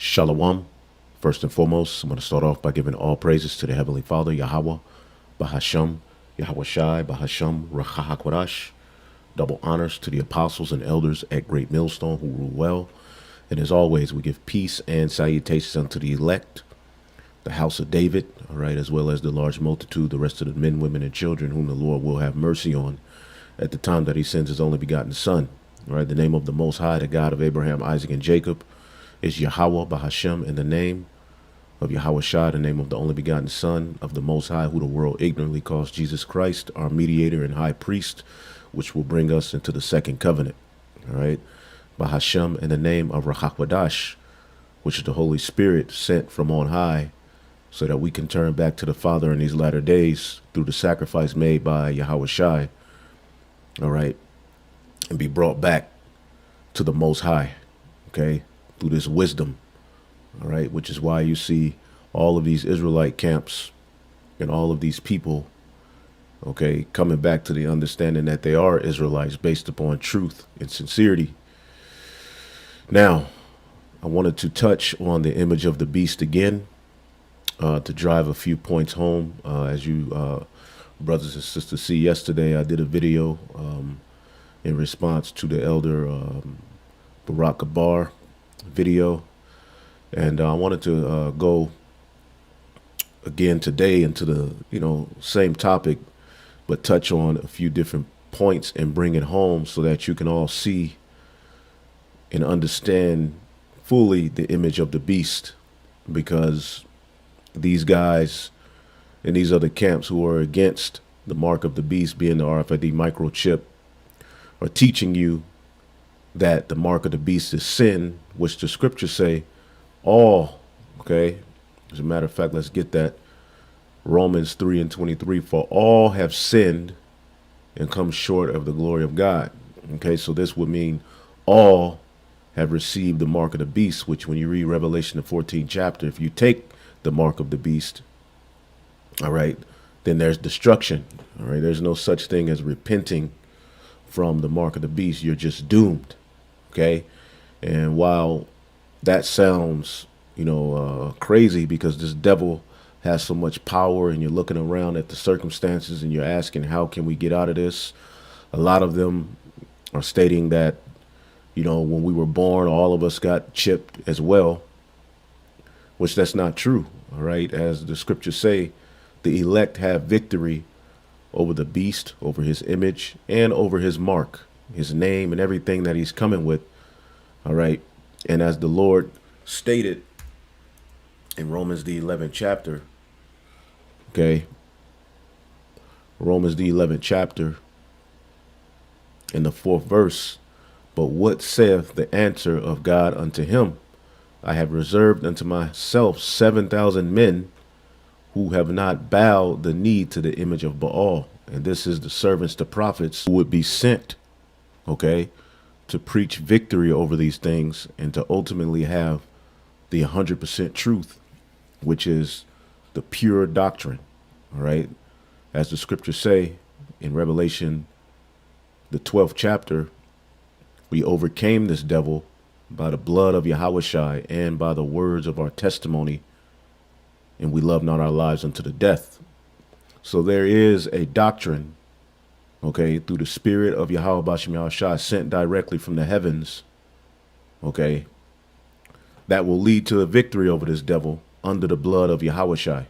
Shalom. First and foremost, I'm going to start off by giving all praises to the Heavenly Father, Yahweh, Bahasham, Yahweh Shai, Bahasham, Rachahakwadash. Double honors to the apostles and elders at Great Millstone who rule well. And as always, we give peace and salutations unto the elect, the house of David, all right, as well as the large multitude, the rest of the men, women, and children whom the Lord will have mercy on at the time that he sends his only begotten Son. All right, the name of the Most High, the God of Abraham, Isaac, and Jacob, is Yahweh Bahashem, in the name of Yahweh Shai, the name of the only begotten Son of the Most High, who the world ignorantly calls Jesus Christ, our mediator and high priest, which will bring us into the second covenant. All right, Bahashem, in the name of Rahakwadash, which is the Holy Spirit sent from on high, so that we can turn back to the Father in these latter days through the sacrifice made by Yahweh Shai. All right, and be brought back to the Most High. Okay, through this wisdom, all right, which is why you see all of these Israelite camps and all of these people, okay, coming back to the understanding that they are Israelites based upon truth and sincerity. Now, I wanted to touch on the image of the beast again, to drive a few points home. As you brothers and sisters see, yesterday I did a video in response to the elder Barak Abar video, and I wanted to go again today into the same topic, but touch on a few different points and bring it home so that you can all see and understand fully the image of the beast, because these guys and these other camps who are against the mark of the beast, being the RFID microchip, are teaching you that the mark of the beast is sin, which the scriptures say all, okay? As a matter of fact, let's get that. Romans 3:23, for all have sinned and come short of the glory of God. Okay, so this would mean all have received the mark of the beast, which when you read Revelation, the 14th chapter, if you take the mark of the beast, all right, then there's destruction. All right, there's no such thing as repenting from the mark of the beast. You're just doomed. Okay, and while that sounds, crazy, because this devil has so much power, and you're looking around at the circumstances and you're asking, how can we get out of this? A lot of them are stating that, when we were born, all of us got chipped as well, which that's not true. All right, as the scriptures say, the elect have victory over the beast, over his image, and over his mark, his name, and everything that he's coming with. All right. And as the Lord stated in Romans the 11th chapter, okay, Romans the 11th chapter in the 4th verse, but what saith the answer of God unto him? I have reserved unto myself 7,000 men who have not bowed the knee to the image of Baal. And this is the servants, the prophets, who would be sent, okay, to preach victory over these things and to ultimately have the 100% truth, which is the pure doctrine. All right. As the scriptures say in Revelation, the 12th chapter, we overcame this devil by the blood of Yahweh Shai and by the words of our testimony, and we love not our lives unto the death. So there is a doctrine, okay, through the spirit of Yahweh Bashem Yahweh Shai, sent directly from the heavens, okay, that will lead to a victory over this devil under the blood of Yahweh Shai.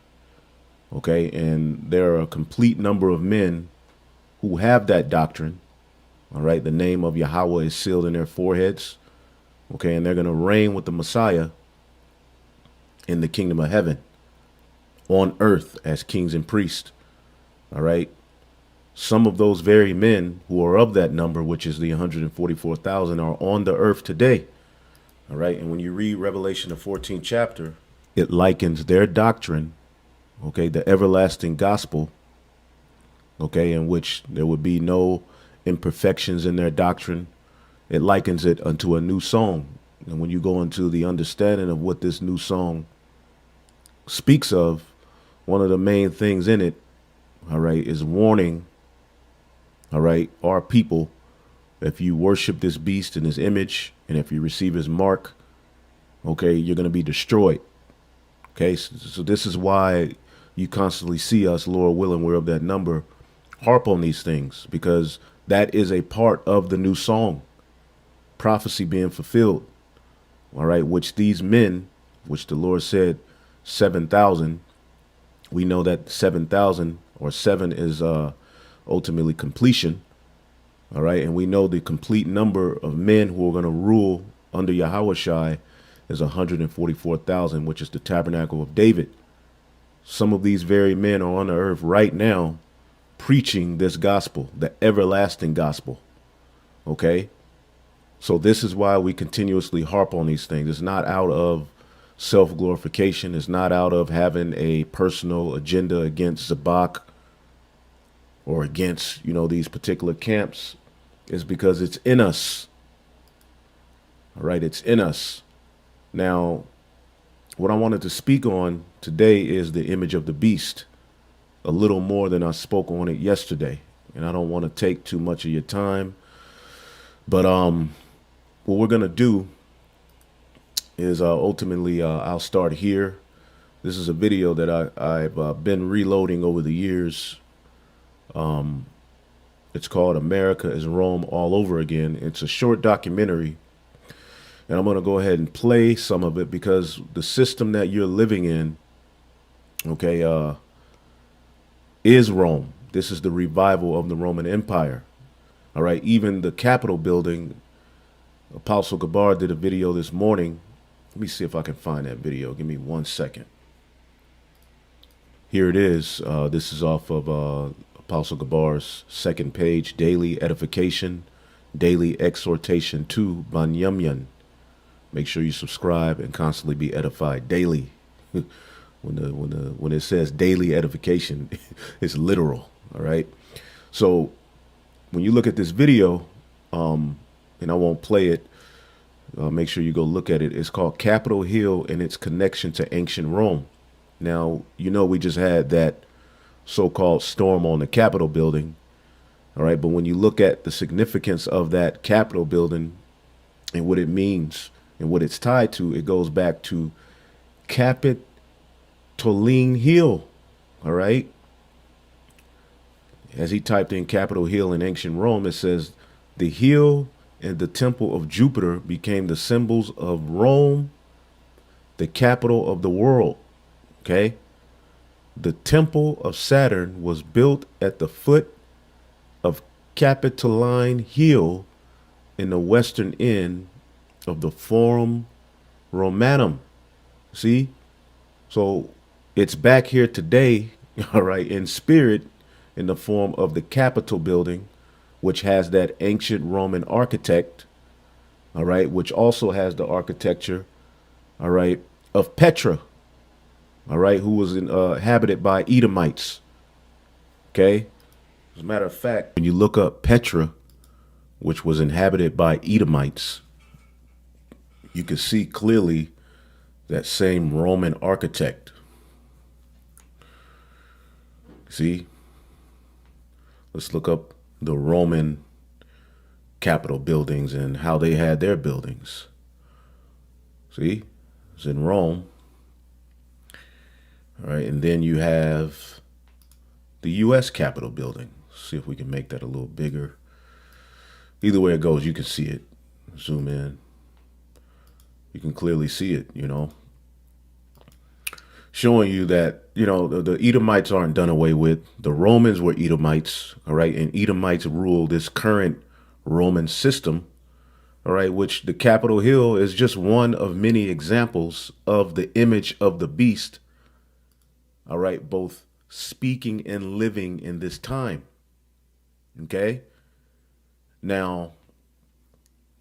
Okay, and there are a complete number of men who have that doctrine. All right, the name of Yahweh is sealed in their foreheads. Okay, and they're going to reign with the Messiah in the kingdom of heaven on earth as kings and priests. All right. Some of those very men who are of that number, which is the 144,000, are on the earth today. All right. And when you read Revelation, the 14th chapter, it likens their doctrine, okay, the everlasting gospel, okay, in which there would be no imperfections in their doctrine. It likens it unto a new song. And when you go into the understanding of what this new song speaks of, one of the main things in it, all right, is warning, all right, our people, if you worship this beast and his image, and if you receive his mark, Okay, you're going to be destroyed. Okay, so this is why you constantly see us, Lord willing, we're of that number, harp on these things, because that is a part of the new song, prophecy being fulfilled. All right, which these men, which the Lord said 7,000, we know that 7,000 or seven is ultimately completion. All right, and we know the complete number of men who are going to rule under Yahweh Shai is 144,000, which is the tabernacle of David. Some of these very men are on the earth right now preaching this gospel, the everlasting gospel. Okay? So this is why we continuously harp on these things. It's not out of self-glorification. It's not out of having a personal agenda against Zabak or against, these particular camps. It's because it's in us. All right? It's in us. Now, what I wanted to speak on today is the image of the beast, a little more than I spoke on it yesterday. And I don't want to take too much of your time. But what we're going to do is ultimately I'll start here. This is a video that I've been reloading over the years. It's called America is Rome All Over Again. It's a short documentary. And I'm going to go ahead and play some of it because the system that you're living in, okay, is Rome. This is the revival of the Roman Empire. All right. Even the Capitol building, Apostle Gabar did a video this morning. Let me see if I can find that video. Give me 1 second. Here it is. This is off of Apostle Gabar's second page, Daily Edification, Daily Exhortation to Banyamyan. Make sure you subscribe and constantly be edified daily. When it says daily edification, it's literal. All right. So when you look at this video, and I won't play it, make sure you go look at it. It's called Capitol Hill and its connection to ancient Rome. Now, we just had that so-called storm on the Capitol building. All right. But when you look at the significance of that Capitol building and what it means and what it's tied to, it goes back to Capitoline Hill. All right. As he typed in Capitol Hill in ancient Rome, it says the hill and the temple of Jupiter became the symbols of Rome, the capital of the world. Okay. The temple of Saturn was built at the foot of Capitoline Hill in the western end of the Forum Romanum. See? So it's back here today, all right, in spirit, in the form of the Capitol building, which has that ancient Roman architect, all right, which also has the architecture, all right, of Petra, all right, who was inhabited by Edomites. Okay. As a matter of fact, when you look up Petra, which was inhabited by Edomites, you can see clearly that same Roman architect. See? Let's look up the Roman Capitol buildings and how they had their buildings. See? It's in Rome. All right, and then you have the U.S. Capitol building. See if we can make that a little bigger. Either way it goes, you can see it. Zoom in. You can clearly see it, showing you that, the Edomites aren't done away with. The Romans were Edomites, all right, and Edomites rule this current Roman system, all right, which the Capitol Hill is just one of many examples of the image of the beast, all right, both speaking and living in this time. Okay. Now,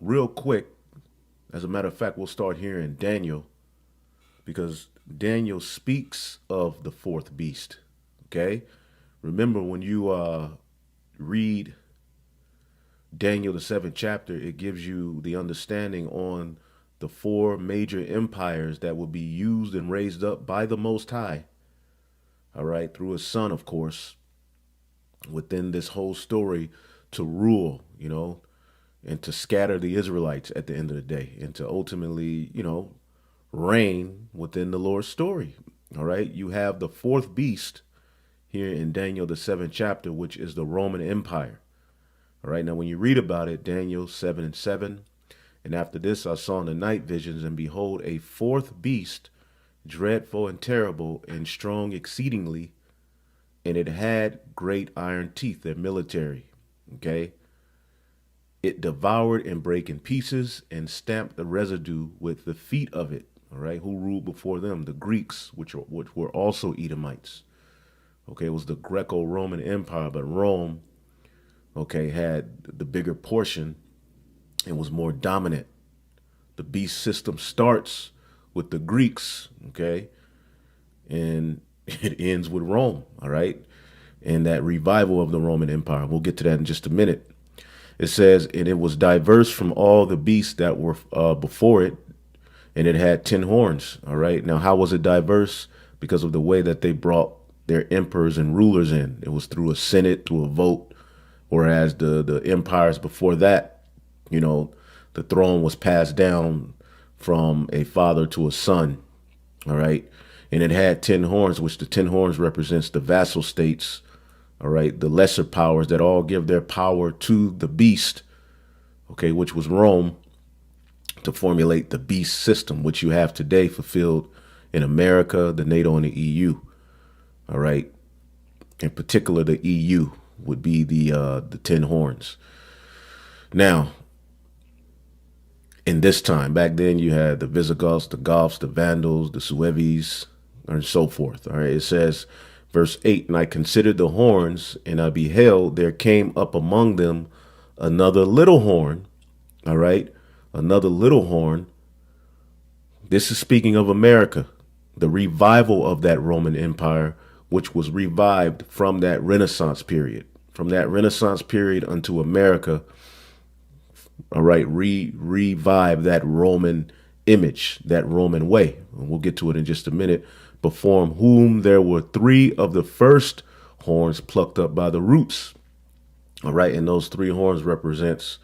real quick, as a matter of fact, we'll start here in Daniel, because Daniel speaks of the fourth beast. Okay. Remember, when you read Daniel, the seventh chapter, it gives you the understanding on the four major empires that will be used and raised up by the Most High. All right. Through his son, of course, within this whole story to rule, and to scatter the Israelites at the end of the day, and to ultimately, reign within the Lord's story. All right. You have the fourth beast here in Daniel, the seventh chapter, which is the Roman Empire. All right. Now, when you read about it, Daniel 7:7, and after this I saw in the night visions, and behold, a fourth beast, dreadful and terrible and strong exceedingly, and it had great iron teeth. They're military. Okay. It devoured and brake in pieces and stamped the residue with the feet of it. All right. Who ruled before them? The Greeks, which were also Edomites. Okay. It was the Greco-Roman Empire, but Rome, okay, had the bigger portion and was more dominant. The beast system starts with the Greeks, okay, and it ends with Rome, all right, and that revival of the Roman Empire. We'll get to that in just a minute. It says, and it was diverse from all the beasts that were before it, and it had 10 horns, all right. Now, how was it diverse? Because of the way that they brought their emperors and rulers in. It was through a senate, through a vote, whereas the empires before that, you know, the throne was passed down from a father to a son, all right? And it had 10 horns, which the 10 horns represents the vassal states, all right? The lesser powers that all give their power to the beast, okay, which was Rome, to formulate the beast system, which you have today fulfilled in America, the NATO, and the EU, all right? In particular, the EU would be the 10 horns. Now, in this time, back then you had the Visigoths, the Goths, the Vandals, the Sueves, and so forth. All right. It says, verse 8, and I considered the horns, and I beheld there came up among them another little horn. All right. Another little horn. This is speaking of America, the revival of that Roman Empire, which was revived from that Renaissance period. From that Renaissance period unto America, all right, revive that Roman image, that Roman way. And we'll get to it in just a minute. Before whom there were 3 of the first horns plucked up by the roots. All right, and those 3 horns represents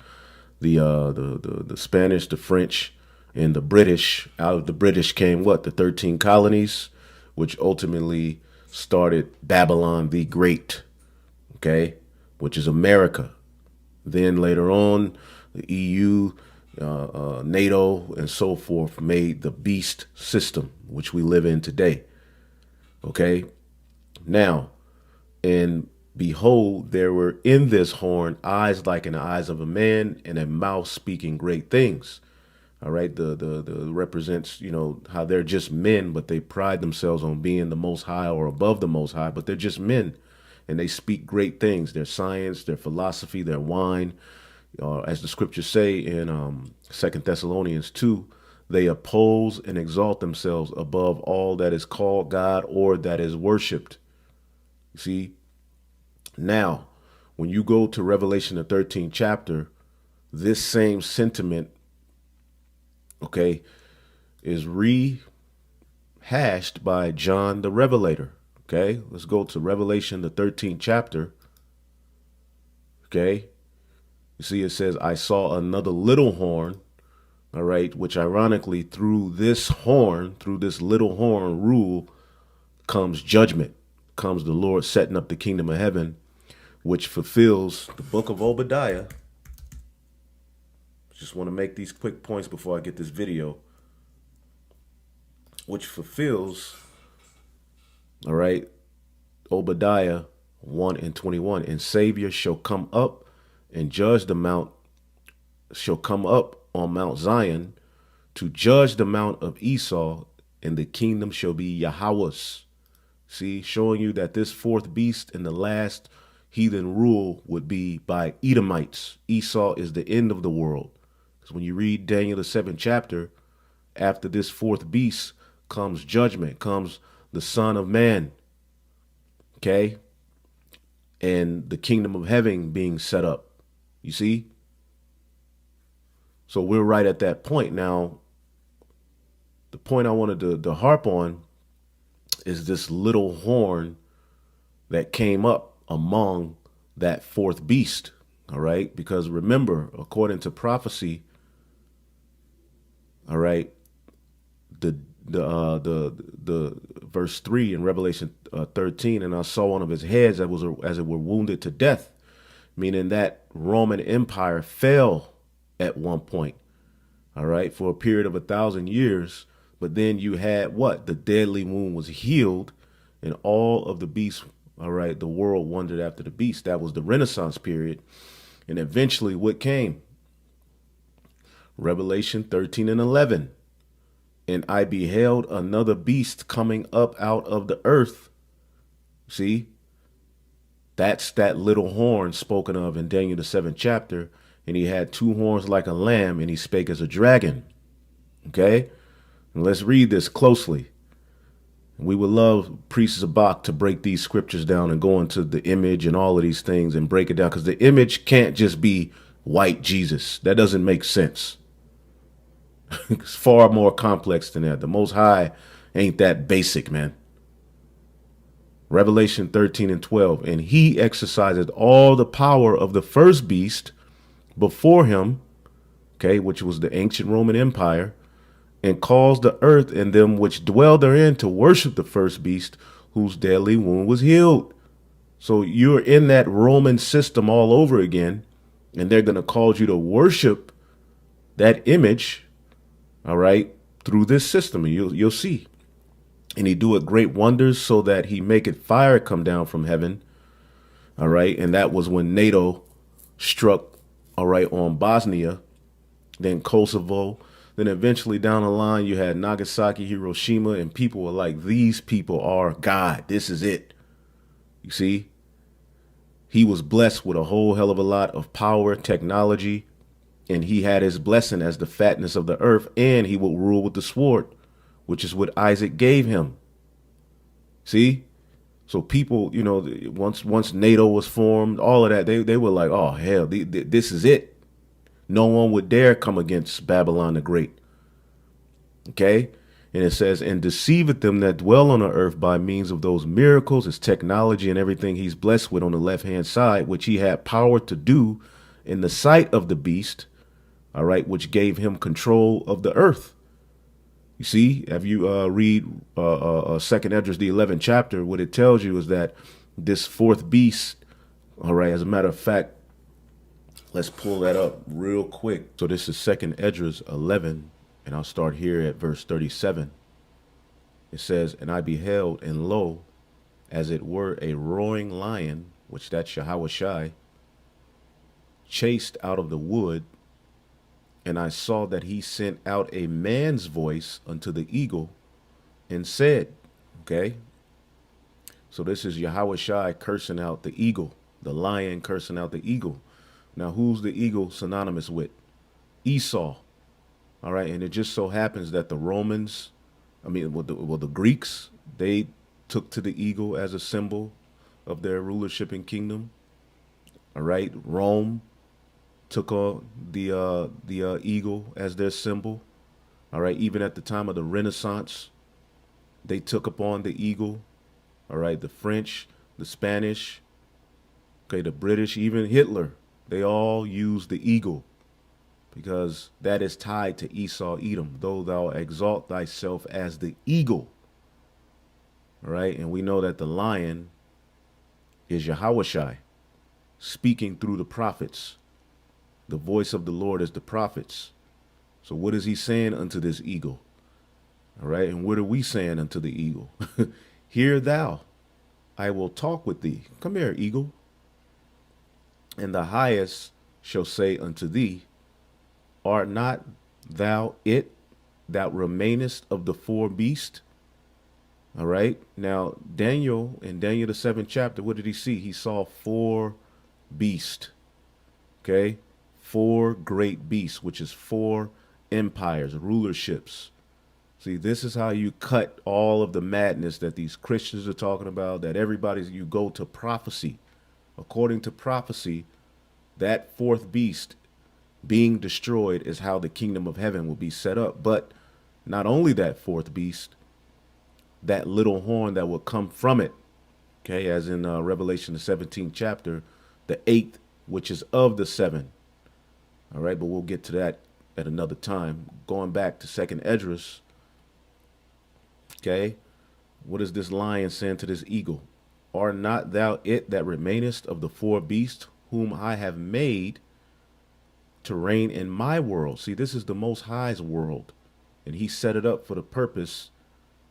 the Spanish, the French, and the British. Out of the British came what? The 13 colonies, which ultimately started Babylon the Great, okay, which is America. Then later on, the EU, NATO, and so forth made the beast system, which we live in today. Okay. Now, and behold, there were in this horn eyes like in the eyes of a man, and a mouth speaking great things. All right. The represents, you know, how they're just men, but they pride themselves on being the most high or above the most high, but they're just men, and they speak great things. Their science, their philosophy, their wine. As the scriptures say in 2 Thessalonians 2, they oppose and exalt themselves above all that is called God or that is worshipped. You see, now, when you go to Revelation, the 13th chapter, this same sentiment, okay, is rehashed by John the Revelator. Okay, let's go to Revelation, the 13th chapter. Okay. You see, it says, I saw another little horn, all right, which ironically through this little horn rule comes judgment, comes the Lord setting up the kingdom of heaven, which fulfills the book of Obadiah. Just want to make these quick points before I get this video, which fulfills, all right, Obadiah 1:21, and Savior shall come up and judge the mount, shall come up on Mount Zion to judge the mount of Esau, and the kingdom shall be Yahweh's. See, showing you that this fourth beast and the last heathen rule would be by Edomites. Esau is the end of the world. Because when you read Daniel the 7th chapter, after this fourth beast comes judgment, comes the Son of Man. Okay? And the kingdom of heaven being set up. You see? So we're right at that point. Now, the point I wanted to harp on is this little horn that came up among that fourth beast. All right? Because remember, according to prophecy, all right, the the verse 3 in Revelation 13, and I saw one of his heads that was as it were wounded to death, meaning that Roman Empire fell at one point, all right, for a period of 1,000 years. But then you had what? The deadly wound was healed, and all of the beasts, all right, the world wondered after the beast. That was the Renaissance period. And eventually, what came? Revelation 13 and 11. And I beheld another beast coming up out of the earth. See, that's that little horn spoken of in Daniel the 7th chapter. And he had two horns like a lamb, and he spake as a dragon. Okay? And let's read this closely. We would love Priest Zabak to break these scriptures down and go into the image and all of these things and break it down, because the image can't just be white Jesus. That doesn't make sense. It's far more complex than that. The Most High ain't that basic, man. Revelation 13 and 12. And he exercised all the power of the first beast before him, okay, which was the ancient Roman Empire, and caused the earth and them which dwell therein to worship the first beast, whose deadly wound was healed. So you're in that Roman system all over again, and they're going to cause you to worship that image, all right, through this system, and you'll see. And he doeth great wonders, so that he maketh fire come down from heaven, all right, and that was when NATO struck, all right, on Bosnia, then Kosovo. Then eventually down the line, you had Nagasaki, Hiroshima, and people were like, these people are God. This is it. You see, he was blessed with a whole hell of a lot of power, technology, and he had his blessing as the fatness of the earth, and he would rule with the sword, which is what Isaac gave him. See? So people, you know, once NATO was formed, all of that, they were like, oh, hell, this is it. No one would dare come against Babylon the Great. Okay? And it says, and deceiveth them that dwell on the earth by means of those miracles, his technology and everything he's blessed with on the left-hand side, which he had power to do in the sight of the beast, all right, which gave him control of the earth. You see, if you read Second Esdras, the 11th chapter, what it tells you is that this fourth beast, all right, as a matter of fact, let's pull that up real quick. So this is Second Esdras 11, and I'll start here at verse 37. It says, and I beheld, and lo, as it were a roaring lion, which that's Yahweh Shai, chased out of the wood, and I saw that he sent out a man's voice unto the eagle and said, okay, so this is Yahweh Shai cursing out the eagle, the lion cursing out the eagle. Now, who's the eagle synonymous with? Esau. All right. And it just so happens that the Romans, the Greeks, they took to the eagle as a symbol of their rulership and kingdom. All right. Rome took on the eagle as their symbol. All right. Even at the time of the Renaissance, they took upon the eagle. All right. The French, the Spanish, okay, the British, even Hitler. They all use the eagle because that is tied to Esau, Edom, though thou exalt thyself as the eagle. All right. And we know that the lion is Yahweh Shai speaking through the prophets. The voice of the Lord is the prophets. So what is he saying unto this eagle? All right. And what are we saying unto the eagle? Hear thou, I will talk with thee. Come here, eagle. And the highest shall say unto thee, art not thou it that remainest of the four beasts? All right. Now, Daniel, in Daniel the 7th chapter, what did he see? He saw four beasts. Okay. Four great beasts, which is four empires, rulerships. See, this is how you cut all of the madness that these Christians are talking about, that you go to prophecy. According to prophecy, that fourth beast being destroyed is how the kingdom of heaven will be set up. But not only that fourth beast, that little horn that will come from it, okay, as in Revelation the 17th chapter, the eighth, which is of the seven. All right, but we'll get to that at another time. Going back to Second Esdras, Okay. What is this lion saying to this eagle? Are not thou it that remainest of the four beasts whom I have made to reign in my world? See, this is the Most High's world. And he set it up for the purpose,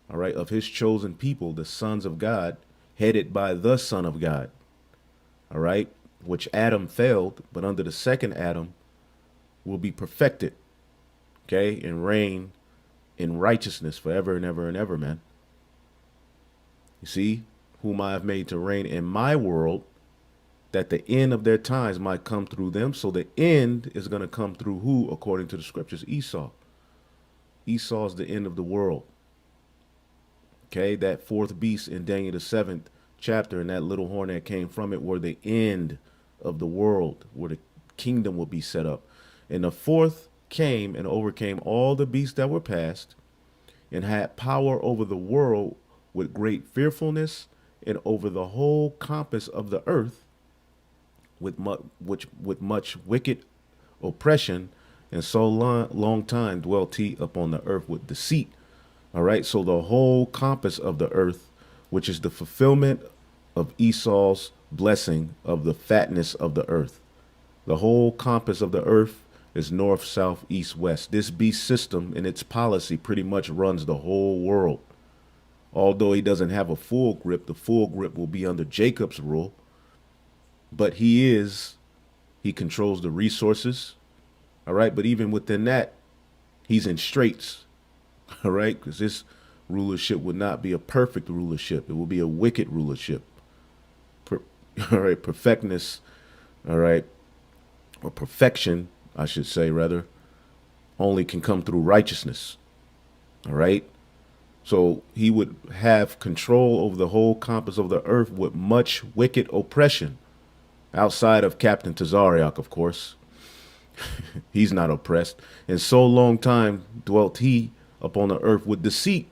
all right, of his chosen people, the sons of God, headed by the Son of God, all right, which Adam failed, but under the second Adam will be perfected, okay, and reign in righteousness forever and ever and ever, man. You see, whom I have made to reign in my world, that the end of their times might come through them. So the end is going to come through who, according to the scriptures? Esau. Esau is the end of the world. Okay, that fourth beast in Daniel the 7th chapter and that little horn that came from it were the end of the world, where the kingdom will be set up. And the fourth came and overcame all the beasts that were past and had power over the world with great fearfulness and over the whole compass of the earth with much wicked oppression, and so long time dwelt he upon the earth with deceit. All right, so the whole compass of the earth, which is the fulfillment of Esau's blessing of the fatness of the earth. The whole compass of the earth is north, south, east, west. This beast system and its policy pretty much runs the whole world. Although he doesn't have a full grip, the full grip will be under Jacob's rule. But he controls the resources. All right, but even within that, he's in straits. All right, because this rulership would not be a perfect rulership. It will be a wicked rulership. All right, perfectness, all right, or perfection, I should say, rather, only can come through righteousness. All right. So he would have control over the whole compass of the earth with much wicked oppression, outside of Captain Tazariak, of course. He's not oppressed. And so long time dwelt he upon the earth with deceit.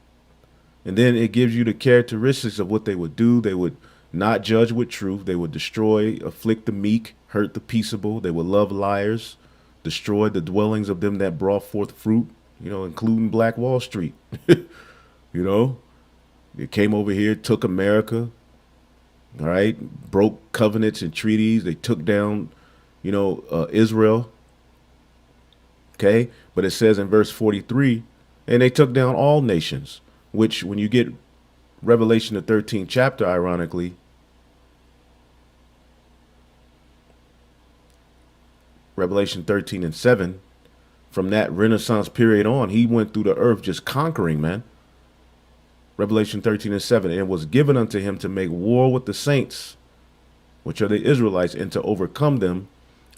And then it gives you the characteristics of what they would do. They would not judge with truth. They would destroy, afflict the meek, hurt the peaceable. They would love liars, destroy the dwellings of them that brought forth fruit, including Black Wall Street. They came over here, took America, all right, broke covenants and treaties. They took down, Israel. Okay, but it says in verse 43, and they took down all nations, which when you get Revelation, the 13th chapter, ironically, Revelation 13 and 7, from that Renaissance period on, he went through the earth just conquering, man. Revelation 13 and 7, and it was given unto him to make war with the saints, which are the Israelites, and to overcome them,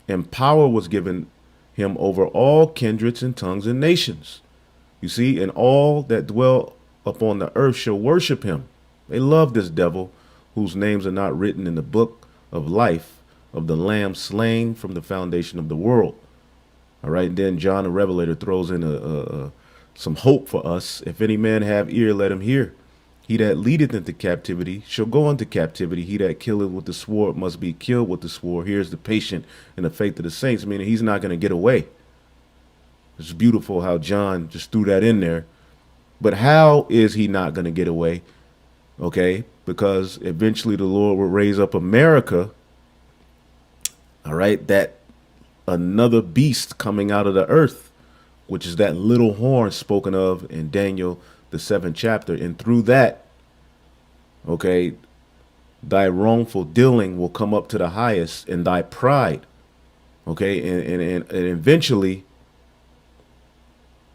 and power was given him over all kindreds and tongues and nations. You see, and all that dwell upon the earth shall worship him. They love this devil, whose names are not written in the book of life of the Lamb slain from the foundation of the world. All right, and then John the Revelator throws in some hope for us. If any man have ear, let him hear. He that leadeth into captivity shall go into captivity. He that killeth with the sword must be killed with the sword. Here's the patient and the faith of the saints, meaning he's not going to get away. It's beautiful how John just threw that in there. But how is he not going to get away? Okay, because eventually the Lord will raise up America. All right, that another beast coming out of the earth, which is that little horn spoken of in Daniel, the 7th chapter. And through that, okay, thy wrongful dealing will come up to the highest, and thy pride, okay, and eventually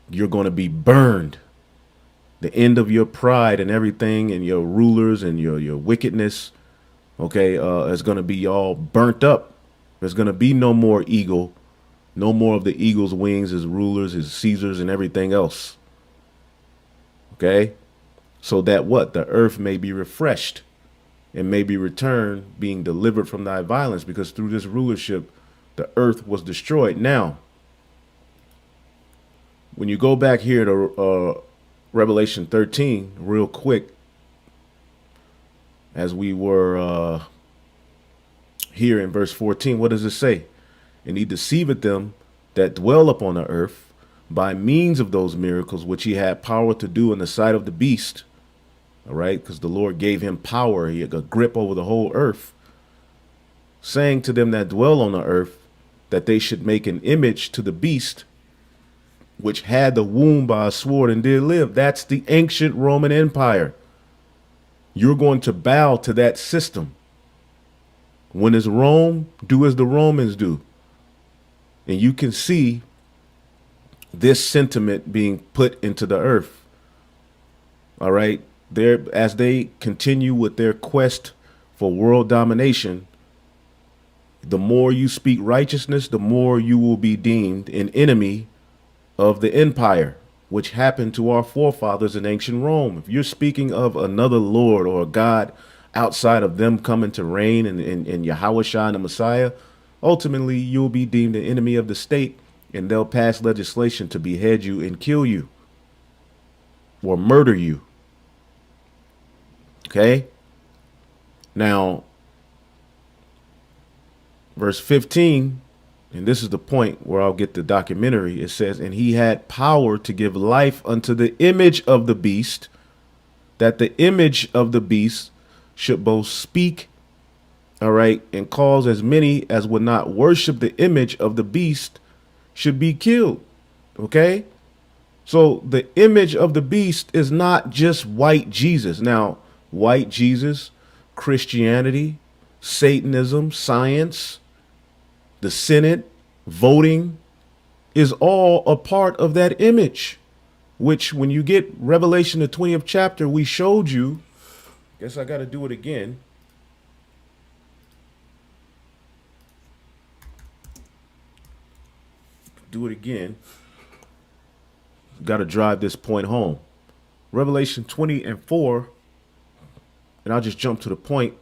you're going to be burned. The end of your pride and everything, and your rulers and your wickedness, okay, is going to be all burnt up. There's going to be no more eagle, no more of the eagle's wings, his rulers, his Caesars, and everything else. Okay, so that what? The earth may be refreshed and may be returned, being delivered from thy violence, because through this rulership, the earth was destroyed. Now, when you go back here to Revelation 13, real quick, as we were here in verse 14, what does it say? And he deceiveth them that dwell upon the earth by means of those miracles which he had power to do in the sight of the beast, All right, because the Lord gave him power. He had a grip over the whole earth, saying to them that dwell on the earth that they should make an image to the beast, which had the wound by a sword and did live. That's the ancient Roman Empire. You're going to bow to that system. When it's Rome, do as the Romans do. And you can see this sentiment being put into the earth. All right. As they continue with their quest for world domination, the more you speak righteousness, the more you will be deemed an enemy of the empire, which happened to our forefathers in ancient Rome. If you're speaking of another Lord or a God outside of them coming to reign in Yahweh Shai and the Messiah, ultimately you'll be deemed an enemy of the state, and they'll pass legislation to behead you and kill you or murder you. Okay? Now, verse 15, and this is the point where I'll get the documentary. It says, and he had power to give life unto the image of the beast, that the image of the beast should both speak, all right, and cause as many as would not worship the image of the beast should be killed. Okay? So the image of the beast is not just white Jesus. Now, white Jesus, Christianity, Satanism, science, the Senate, voting is all a part of that image, which when you get Revelation, the 20th chapter, we showed you. Guess I got to do it again. Do it again. Got to drive this point home. Revelation 20 and 4, and I'll just jump to the point.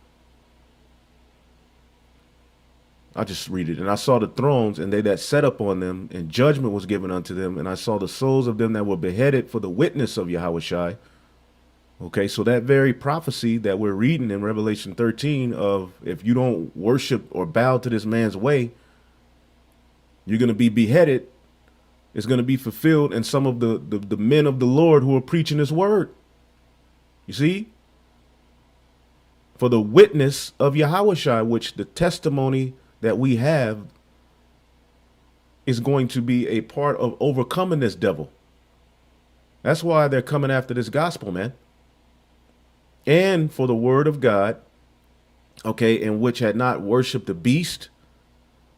I'll just read it. And I saw the thrones, and they that sat up on them, and judgment was given unto them. And I saw the souls of them that were beheaded for the witness of Yahweh Shai. Okay, so that very prophecy that we're reading in Revelation 13 of if you don't worship or bow to this man's way, you're going to be beheaded. It's going to be fulfilled in some of the men of the Lord who are preaching his word. You see? For the witness of Yahweh Shai, which the testimony that we have is going to be a part of overcoming this devil. That's why they're coming after this gospel, man. And for the word of God, okay, in which had not worshipped the beast,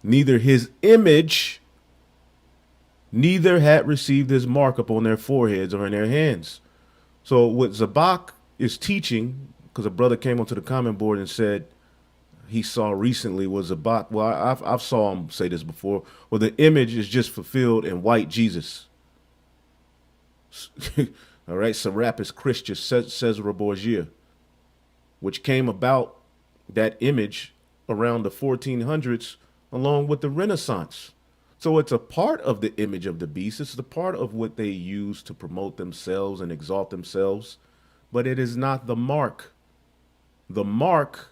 neither his image, neither had received his mark upon their foreheads or in their hands. So what Zabak is teaching, because a brother came onto the comment board and said he saw recently was Zabak. Well, I've saw him say this before. Well, the image is just fulfilled in white Jesus. All right, Serapis Christus, Cesare Borgia, which came about that image around the 1400s along with the Renaissance. So it's a part of the image of the beast. It's the part of what they use to promote themselves and exalt themselves. But it is not the mark. The mark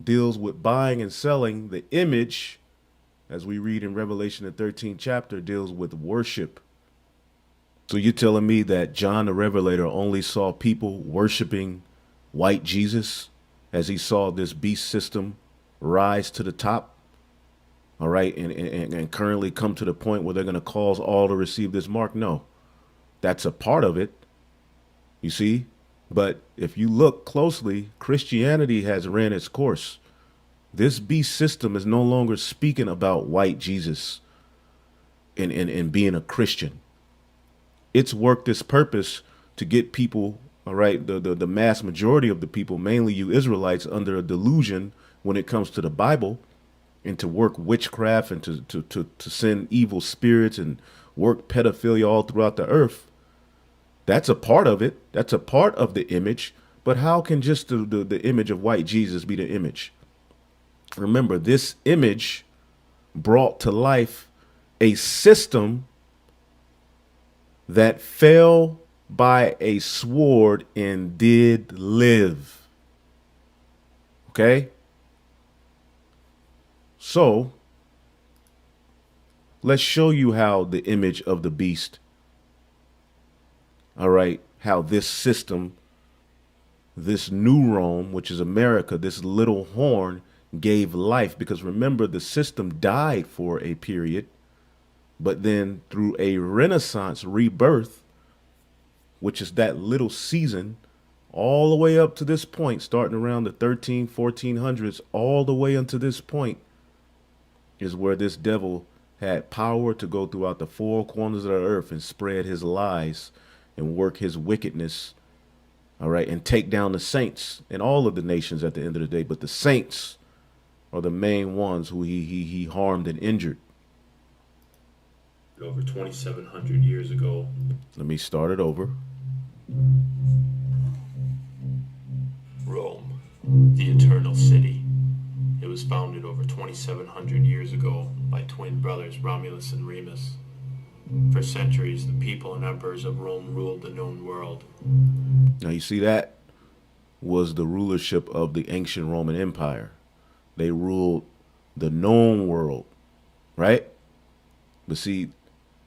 deals with buying and selling. The image, as we read in Revelation, the 13th chapter, deals with worship. So you're telling me that John the Revelator only saw people worshiping white Jesus as he saw this beast system rise to the top? All right, and currently come to the point where they're going to cause all to receive this mark? No, that's a part of it, you see. But if you look closely, Christianity has ran its course. This beast system is no longer speaking about white Jesus and being a Christian. It's worked its purpose to get people, all right, the mass majority of the people, mainly you Israelites, under a delusion when it comes to the Bible, and to work witchcraft and to send evil spirits and work pedophilia all throughout the earth. That's a part of it. That's a part of the image. But how can just the image of white Jesus be the image? Remember, this image brought to life a system that fell by a sword and did live. Okay? So, let's show you how the image of the beast, all right, how this system this new Rome, which is America, this little horn gave life. Because remember, the system died for a period, but then through a Renaissance rebirth, which is that little season, all the way up to this point, starting around the 1400s, all the way unto this point, is where this devil had power to go throughout the four corners of the earth and spread his lies and work his wickedness, all right, and take down the saints and all of the nations at the end of the day. But the saints are the main ones who he harmed and injured. Over 2,700 years ago. Let me start it over. Rome, the eternal city. It was founded over 2,700 years ago by twin brothers Romulus and Remus. For centuries, the people and emperors of Rome ruled the known world. Now you see, that was the rulership of the ancient Roman Empire. They ruled the known world, right? But see,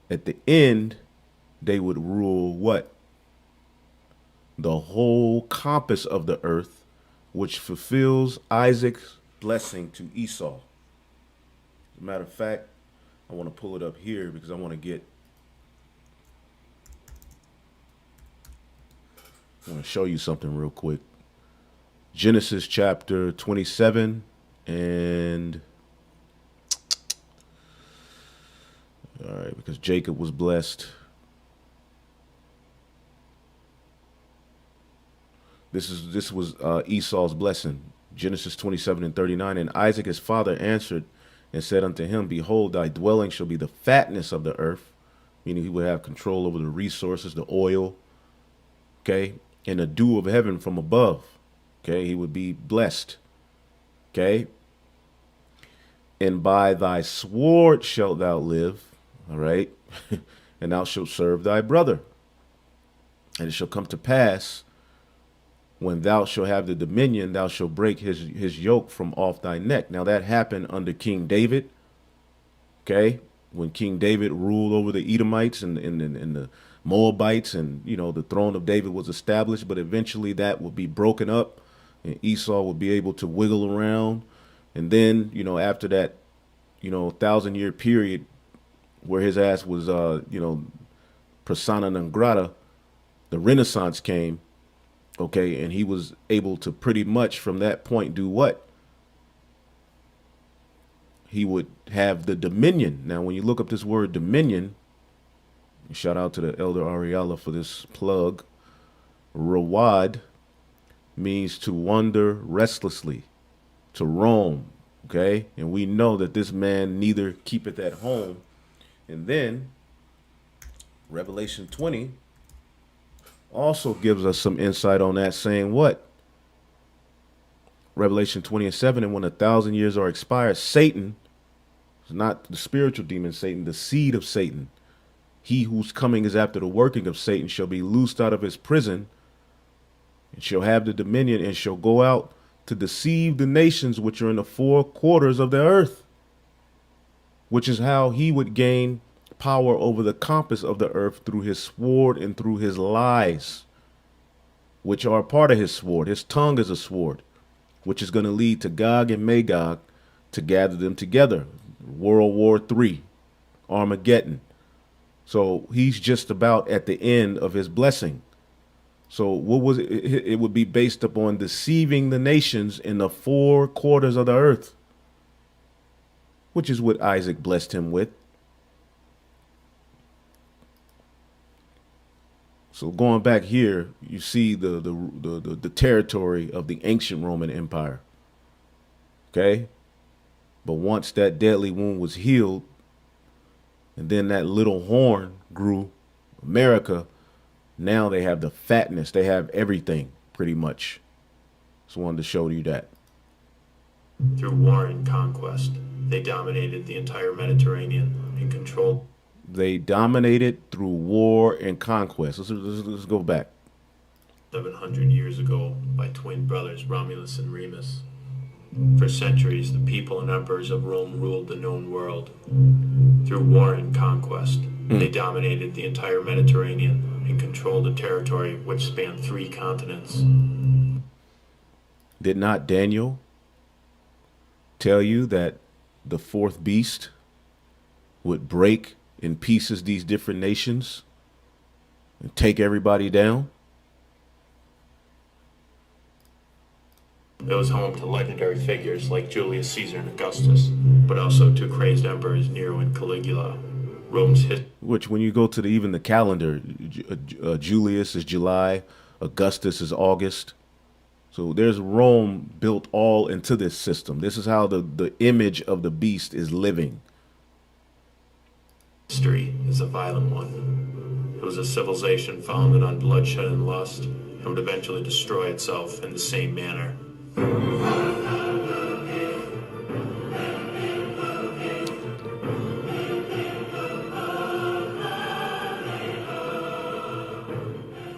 at the end, they would rule what? The whole compass of the earth, which fulfills Isaac's blessing to Esau. As a matter of fact, I want to pull it up here because I want to show you something real quick. Genesis chapter 27 and all right, because Jacob was blessed. This was Esau's blessing. Genesis 27 and 39. And Isaac his father answered and said unto him, Behold, thy dwelling shall be the fatness of the earth, meaning he would have control over the resources, the oil, okay, and the dew of heaven from above. Okay, he would be blessed. Okay. And by thy sword shalt thou live. All right. And thou shalt serve thy brother. And it shall come to pass, when thou shalt have the dominion, thou shalt break his yoke from off thy neck. Now that happened under King David. Okay. When King David ruled over the Edomites and the Moabites, and, you know, the throne of David was established, but eventually that would be broken up and Esau would be able to wiggle around. And then, you know, after that, you know, 1,000-year period where his ass was, you know, persona non grata, the Renaissance came. Okay. And he was able to pretty much from that point do what? He would have the dominion. Now, when you look up this word dominion, shout out to the elder Ariella for this plug. Rawad means to wander restlessly, to roam. Okay. And we know that this man neither keepeth at home. And then Revelation 20 also gives us some insight on that, saying what? Revelation 20 and 7, and when 1,000 years are expired, Satan, not the spiritual demon Satan, the seed of Satan, he whose coming is after the working of Satan, shall be loosed out of his prison and shall have the dominion and shall go out to deceive the nations which are in the four quarters of the earth, which is how he would gain power over the compass of the earth through his sword and through his lies, which are part of his sword. His tongue is a sword, which is going to lead to Gog and Magog to gather them together. World War III, Armageddon. So he's just about at the end of his blessing. So what was it? It would be based upon deceiving the nations in the four quarters of the earth, which is what Isaac blessed him with. So going back here, you see the territory of the ancient Roman Empire. Okay. But once that deadly wound was healed, and then that little horn grew, America, now they have the fatness. They have everything, pretty much. Just wanted to show you that. Through war and conquest, they dominated the entire Mediterranean and controlled. They dominated through war and conquest. Let's go back. 700 years ago by twin brothers Romulus and Remus. For centuries, the people and emperors of Rome ruled the known world. Through war and conquest, they dominated the entire Mediterranean and controlled a territory which spanned 3 continents. Did not Daniel tell you that the fourth beast would break in pieces these different nations and take everybody down? It was home to legendary figures like Julius Caesar and Augustus, but also to crazed emperors Nero and Caligula. Rome's history. Which, when you go to even the calendar, Julius is July, Augustus is August. So there's Rome built all into this system. This is how the image of the beast is living. History is a violent one. It was a civilization founded on bloodshed and lust, and would eventually destroy itself in the same manner. But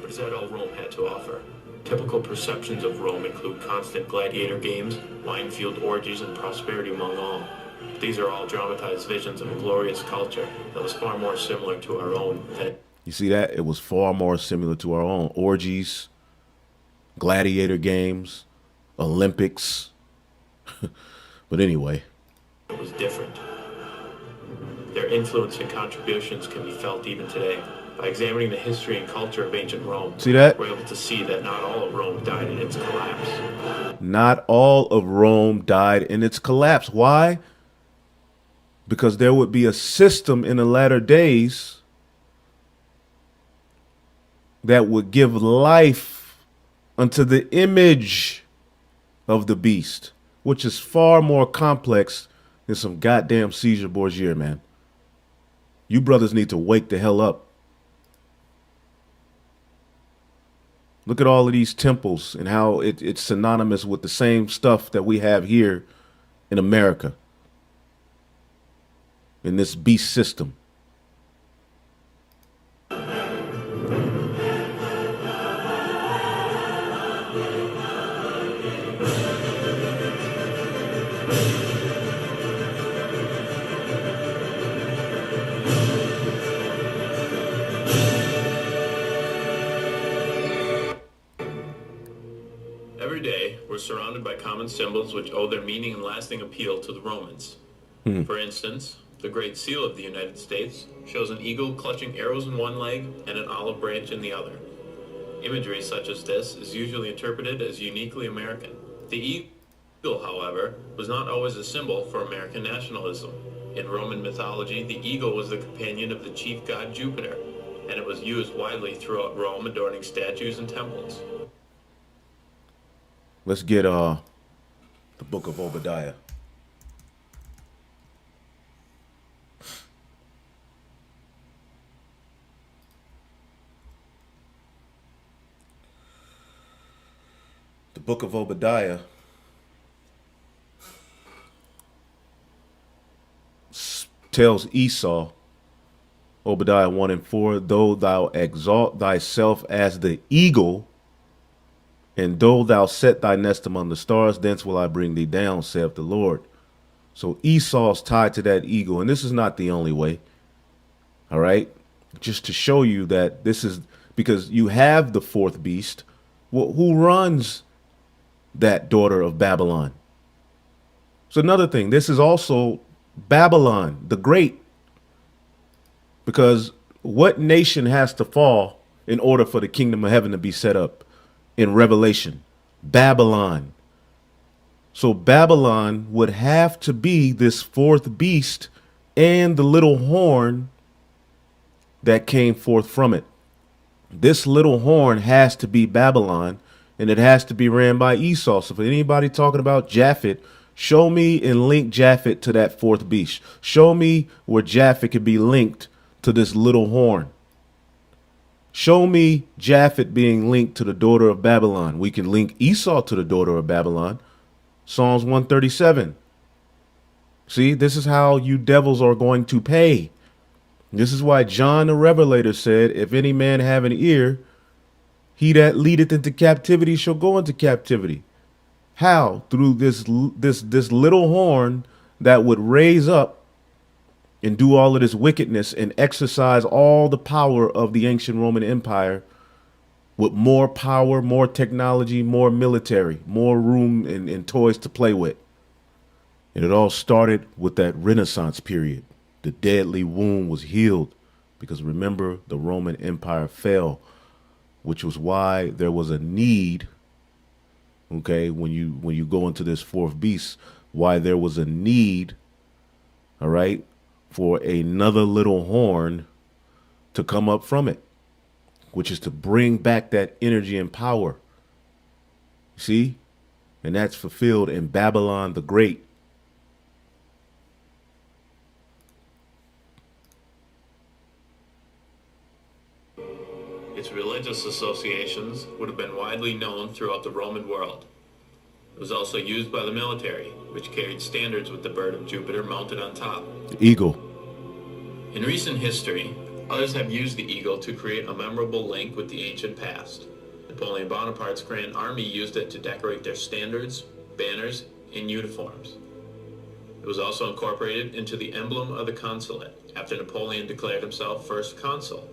is that all Rome had to offer? Typical perceptions of Rome include constant gladiator games, wine-fueled orgies, and prosperity among all. But these are all dramatized visions of a glorious culture that was far more similar to our own than... You see that? It was far more similar to our own. Orgies, gladiator games, Olympics. But anyway. It was different. Their influence and contributions can be felt even today. By examining the history and culture of ancient Rome, see that? we're able to see that not all of Rome died in its collapse. Not all of Rome died in its collapse. Why? Because there would be a system in the latter days that would give life unto the image of the beast, which is far more complex than some goddamn Caesar Borgia, man. You brothers need to wake the hell up. Look at all of these temples and how it's synonymous with the same stuff that we have here in America, in this beast system. Every day, we're surrounded by common symbols which owe their meaning and lasting appeal to the Romans. For instance, the Great Seal of the United States shows an eagle clutching arrows in one leg and an olive branch in the other. Imagery such as this is usually interpreted as uniquely American. The eagle, however, was not always a symbol for American nationalism. In Roman mythology, the eagle was the companion of the chief god Jupiter, and it was used widely throughout Rome, adorning statues and temples. Let's get the book of Obadiah. The book of Obadiah tells Esau, Obadiah 1 and 4, though thou exalt thyself as the eagle, and though thou set thy nest among the stars, thence will I bring thee down, saith the Lord. So Esau's tied to that eagle, and this is not the only way. All right? Just to show you that this is, because you have the fourth beast. Well, who runs that daughter of Babylon? So another thing, this is also Babylon the Great. Because what nation has to fall in order for the kingdom of heaven to be set up? In Revelation, Babylon. So Babylon would have to be this fourth beast and the little horn that came forth from it. This little horn has to be Babylon, and it has to be ran by Esau. So for anybody talking about Japhet, show me and link Japhet to that fourth beast. Show me where Japhet could be linked to this little horn. Show me Japhet being linked to the daughter of Babylon. We can link Esau to the daughter of Babylon. Psalms 137. See, this is how you devils are going to pay. This is why John the Revelator said, if any man have an ear, he that leadeth into captivity shall go into captivity. How? Through this little horn that would raise up and do all of this wickedness and exercise all the power of the ancient Roman Empire with more power, more technology, more military, more room and toys to play with. And it all started with that Renaissance period. The deadly wound was healed because remember, the Roman Empire fell, which was why there was a need, okay, when you go into this fourth beast, why there was a need, all right, for another little horn to come up from it, which is to bring back that energy and power. See? And that's fulfilled in Babylon the Great. Its religious associations would have been widely known throughout the Roman world. It was also used by the military, which carried standards with the bird of Jupiter mounted on top. The eagle. In recent history, others have used the eagle to create a memorable link with the ancient past. Napoleon Bonaparte's Grand Army used it to decorate their standards, banners, and uniforms. It was also incorporated into the emblem of the consulate after Napoleon declared himself first consul,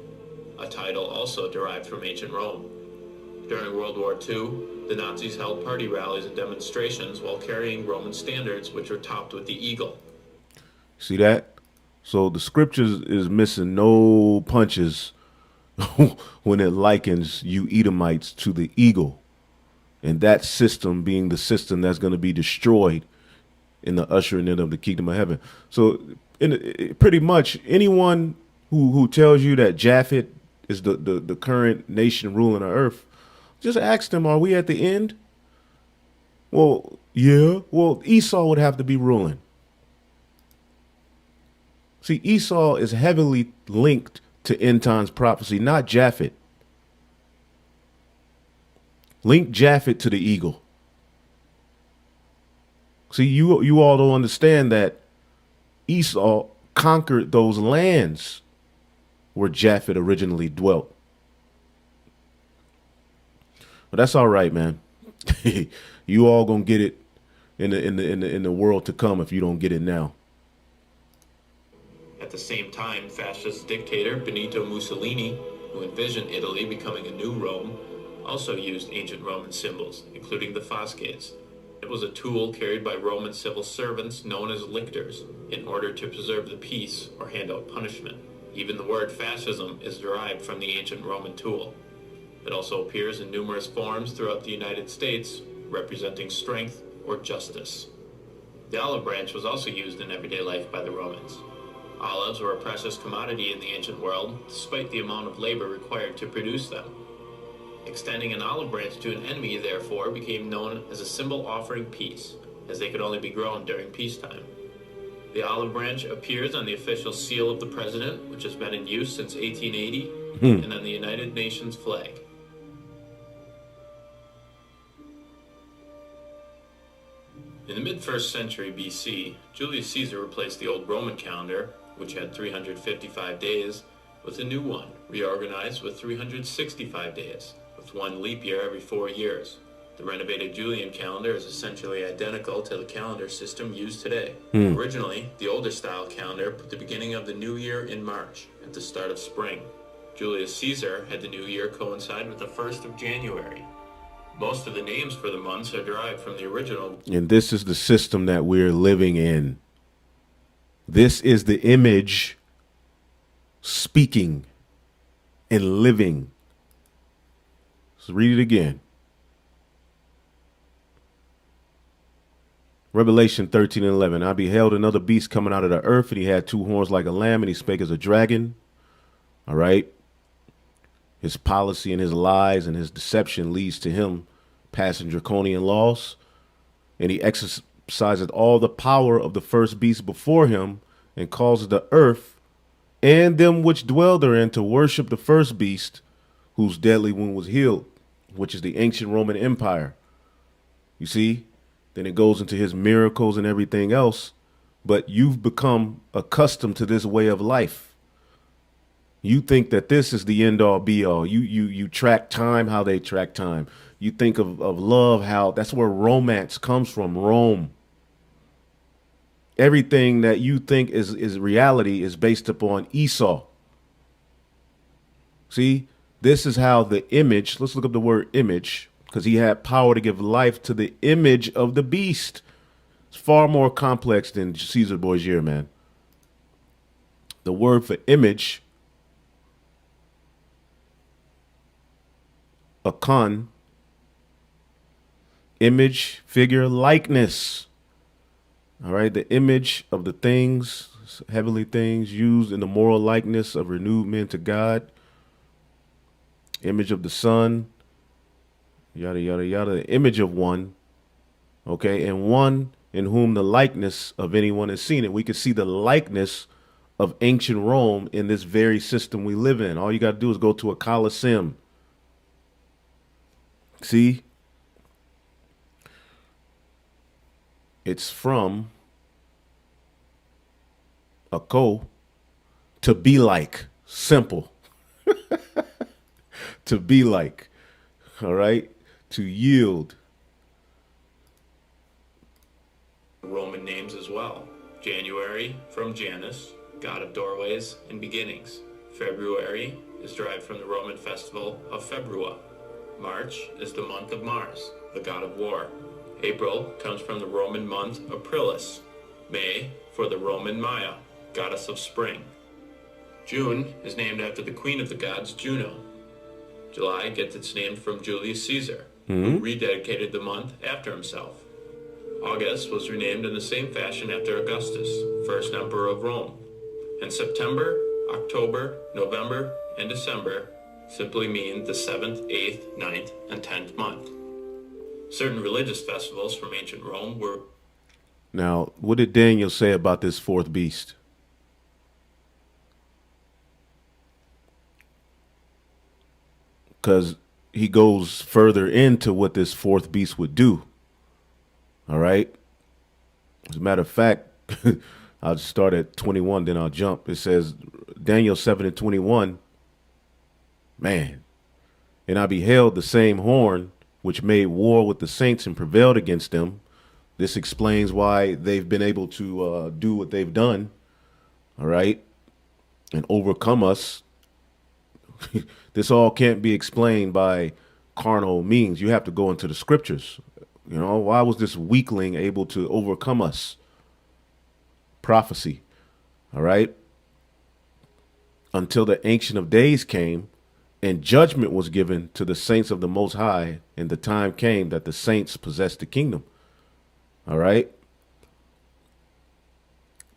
a title also derived from ancient Rome. During World War II, the Nazis held party rallies and demonstrations while carrying Roman standards which were topped with the eagle. See that? So the scriptures is missing no punches when it likens you Edomites to the eagle. And that system being the system that's going to be destroyed in the ushering in of the kingdom of heaven. So pretty much anyone who tells you that Japhet is the current nation ruling the earth, just ask them, are we at the end? Well, yeah. Well, Esau would have to be ruling. See, Esau is heavily linked to end times prophecy, not Japhet. Link Japhet to the eagle. See, you all don't understand that Esau conquered those lands where Japhet originally dwelt. But that's all right, man. You all gonna get it in the world to come if you don't get it now. At the same time, fascist dictator Benito Mussolini, who envisioned Italy becoming a new Rome, also used ancient Roman symbols, including the fasces. It was a tool carried by Roman civil servants known as lictors in order to preserve the peace or hand out punishment. Even the word fascism is derived from the ancient Roman tool. It also appears in numerous forms throughout the United States, representing strength or justice. The olive branch was also used in everyday life by the Romans. Olives were a precious commodity in the ancient world, despite the amount of labor required to produce them. Extending an olive branch to an enemy, therefore, became known as a symbol offering peace, as they could only be grown during peacetime. The olive branch appears on the official seal of the president, which has been in use since 1880, and on the United Nations flag. In the mid-1st century BC, Julius Caesar replaced the old Roman calendar, which had 355 days, with a new one, reorganized with 365 days, with one leap year every 4 years. The renovated Julian calendar is essentially identical to the calendar system used today. Originally, the older style calendar put the beginning of the new year in March, at the start of spring. Julius Caesar had the new year coincide with the 1st of January. Most of the names for the months are derived from the original. And this is the system that we're living in. This is the image speaking and living. Let's read it again. Revelation 13:11. I beheld another beast coming out of the earth, and he had 2 horns like a lamb, and he spake as a dragon. All right. His policy and his lies and his deception leads to him passing draconian laws, and he exercises all the power of the first beast before him, and causes the earth and them which dwell therein to worship the first beast, whose deadly wound was healed, which is the ancient Roman Empire. You see? Then it goes into his miracles and everything else, but you've become accustomed to this way of life. You think that this is the end all be all. You track time how they track time. You think of love, how that's where romance comes from, Rome. Everything that you think is reality is based upon Esau. See, this is how the image, let's look up the word image, because he had power to give life to the image of the beast. It's far more complex than Caesar Borgia, man. The word for image, akon, image, figure, likeness. All right, the image of the things, heavenly things used in the moral likeness of renewed men to God. Image of the Son, yada, yada, yada. The image of one, okay, and one in whom the likeness of anyone is seen. And we can see the likeness of ancient Rome in this very system we live in. All you got to do is go to a Colosseum. See? It's from a ko, to be like. Simple. To be like. All right? To yield. Roman names as well. January from Janus, god of doorways and beginnings. February is derived from the Roman festival of Februa. March is the month of Mars, the god of war. April comes from the Roman month Aprilis. May for the Roman Maya, goddess of spring. June is named after the queen of the gods, Juno. July gets its name from Julius Caesar, who rededicated the month after himself. August was renamed in the same fashion after Augustus, first emperor of Rome. And September, October, November, and December simply mean the 7th, 8th, 9th, and 10th month. Certain religious festivals from ancient Rome were... Now, what did Daniel say about this fourth beast? Because he goes further into what this fourth beast would do. All right. As a matter of fact, I'll just start at 21, then I'll jump. It says, Daniel 7:21, man, and I beheld the same horn which made war with the saints and prevailed against them. This explains why they've been able to do what they've done, all right, and overcome us. This all can't be explained by carnal means. You have to go into the scriptures. You know, why was this weakling able to overcome us? Prophecy, all right? Until the Ancient of Days came and judgment was given to the saints of the Most High, and the time came that the saints possessed the kingdom, all right?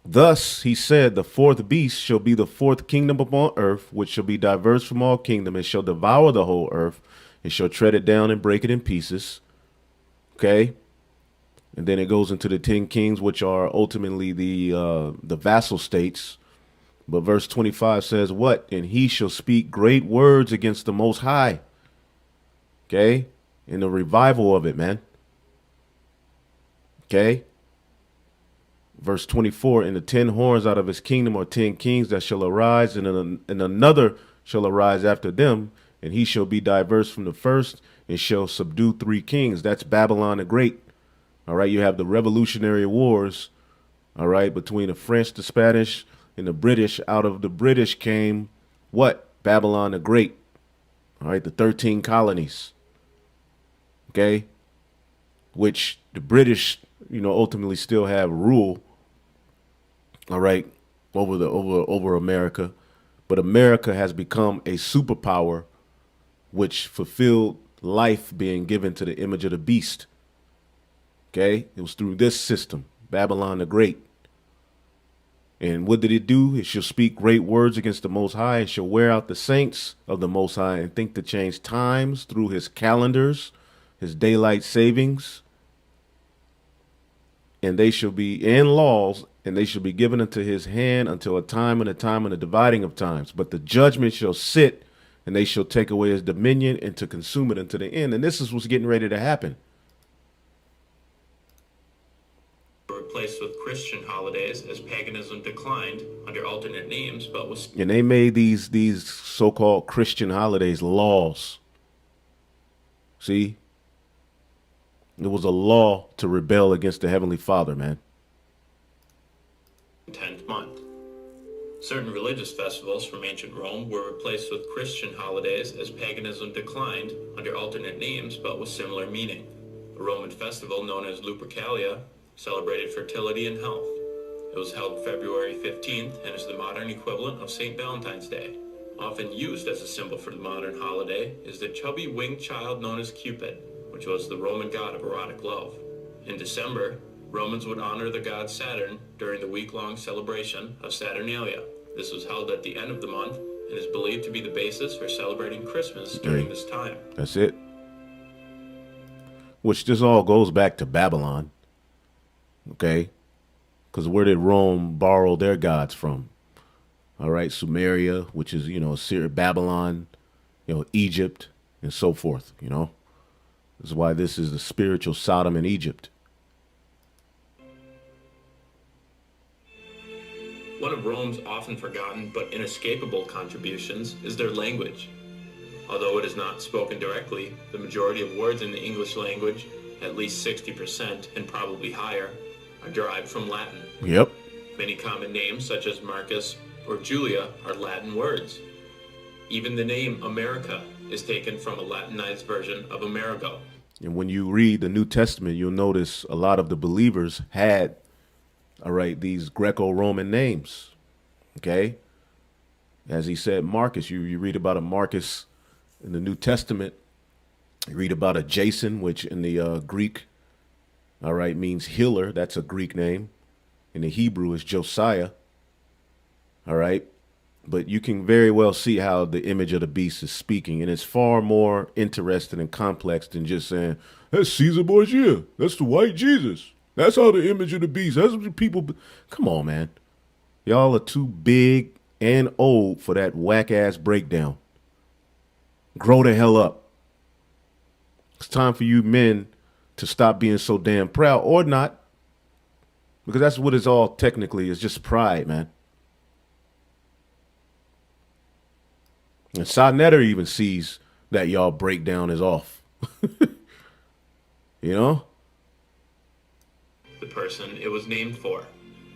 Thus, he said, the fourth beast shall be the fourth kingdom upon earth, which shall be diverse from all kingdom, and shall devour the whole earth, and shall tread it down and break it in pieces. Okay? And then it goes into the 10 kings, which are ultimately the vassal states. But verse 25 says what? And he shall speak great words against the Most High. Okay? In the revival of it, man. Okay? Verse 24, and the 10 horns out of his kingdom are 10 kings that shall arise, and another shall arise after them, and he shall be diverse from the first, and shall subdue 3 kings. That's Babylon the Great. All right, you have the Revolutionary Wars, all right, between the French, the Spanish, and the British. Out of the British came what? Babylon the Great. All right, the 13 colonies. Okay, which the British, you know, ultimately still have rule. All right, over America, but America has become a superpower, which fulfilled life being given to the image of the beast. Okay, it was through this system, Babylon the Great. And what did it do? It shall speak great words against the Most High, and shall wear out the saints of the Most High, and think to change times through his calendars, his daylight savings. And they shall be in laws, and they shall be given into his hand until a time and the dividing of times. But the judgment shall sit, and they shall take away his dominion and to consume it unto the end. And this is what's getting ready to happen. Replaced with Christian holidays as paganism declined under alternate names, but was... And they made these so-called Christian holidays laws. See? It was a law to rebel against the Heavenly Father, man. 10th month. Certain religious festivals from ancient Rome were replaced with Christian holidays as paganism declined under alternate names but with similar meaning. A Roman festival known as Lupercalia celebrated fertility and health. It was held February 15th and is the modern equivalent of St. Valentine's Day. Often used as a symbol for the modern holiday is the chubby winged child known as Cupid, which was the Roman god of erotic love. In December, Romans would honor the god Saturn during the week-long celebration of Saturnalia. This was held at the end of the month and is believed to be the basis for celebrating Christmas during this time. That's it. Which this all goes back to Babylon. Okay? Because where did Rome borrow their gods from? All right, Sumeria, which is, Syria, Babylon, Egypt, and so forth, This is why this is the spiritual Sodom in Egypt. One of Rome's often forgotten but inescapable contributions is their language. Although it is not spoken directly, the majority of words in the English language, at least 60% and probably higher, are derived from Latin. Yep. Many common names, such as Marcus or Julia, are Latin words. Even the name America is taken from a Latinized version of Amerigo. And when you read the New Testament, you'll notice a lot of the believers had, these Greco-Roman names. Okay? As he said, Marcus, you read about a Marcus in the New Testament. You read about a Jason, which in the Greek, means healer. That's a Greek name. In the Hebrew is Josiah. All right. But you can very well see how the image of the beast is speaking. And it's far more interesting and complex than just saying, that's Caesar Borgia. That's the white Jesus. That's how the image of the beast. That's what people. Come on, man. Y'all are too big and old for that whack ass breakdown. Grow the hell up. It's time for you men to stop being so damn proud, or not. Because that's what it's all technically is, just pride, man. And Sonetta even sees that y'all breakdown is off. The person it was named for.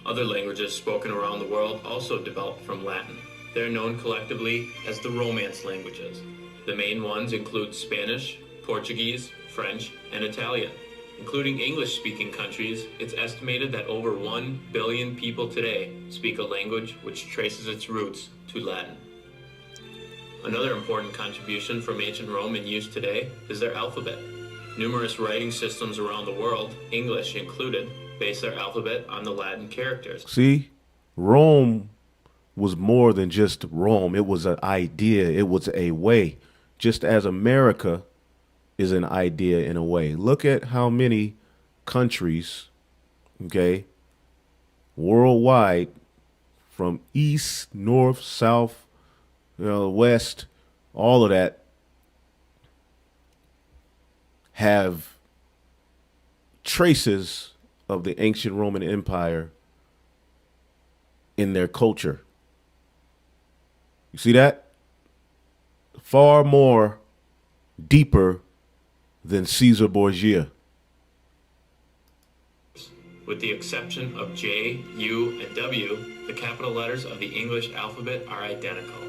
Other languages spoken around the world also developed from Latin. They're known collectively as the Romance languages. The main ones include Spanish, Portuguese, French, and Italian. Including English-speaking countries, it's estimated that over 1 billion people today speak a language which traces its roots to Latin. Another important contribution from ancient Rome in use today is their alphabet. Numerous writing systems around the world, English included, base their alphabet on the Latin characters. See, Rome was more than just Rome. It was an idea. It was a way. Just as America is an idea in a way. Look at how many countries, worldwide, from east, north, south, west, all of that, have traces of the ancient Roman Empire in their culture. You see that? Far more deeper than Caesar Borgia. With the exception of J, U, and W, the capital letters of the English alphabet are identical.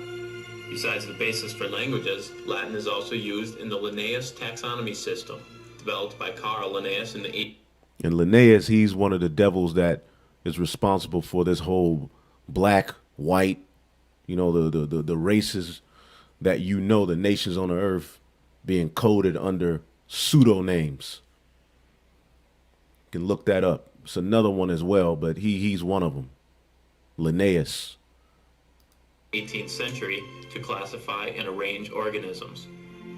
Besides the basis for languages, Latin is also used in the Linnaeus taxonomy system, developed by Carl Linnaeus in the 8th. And Linnaeus, he's one of the devils that is responsible for this whole black, white, the races that the nations on the earth being coded under pseudonames. You can look that up. It's another one as well, but he's one of them. Linnaeus. 18th century to classify and arrange organisms.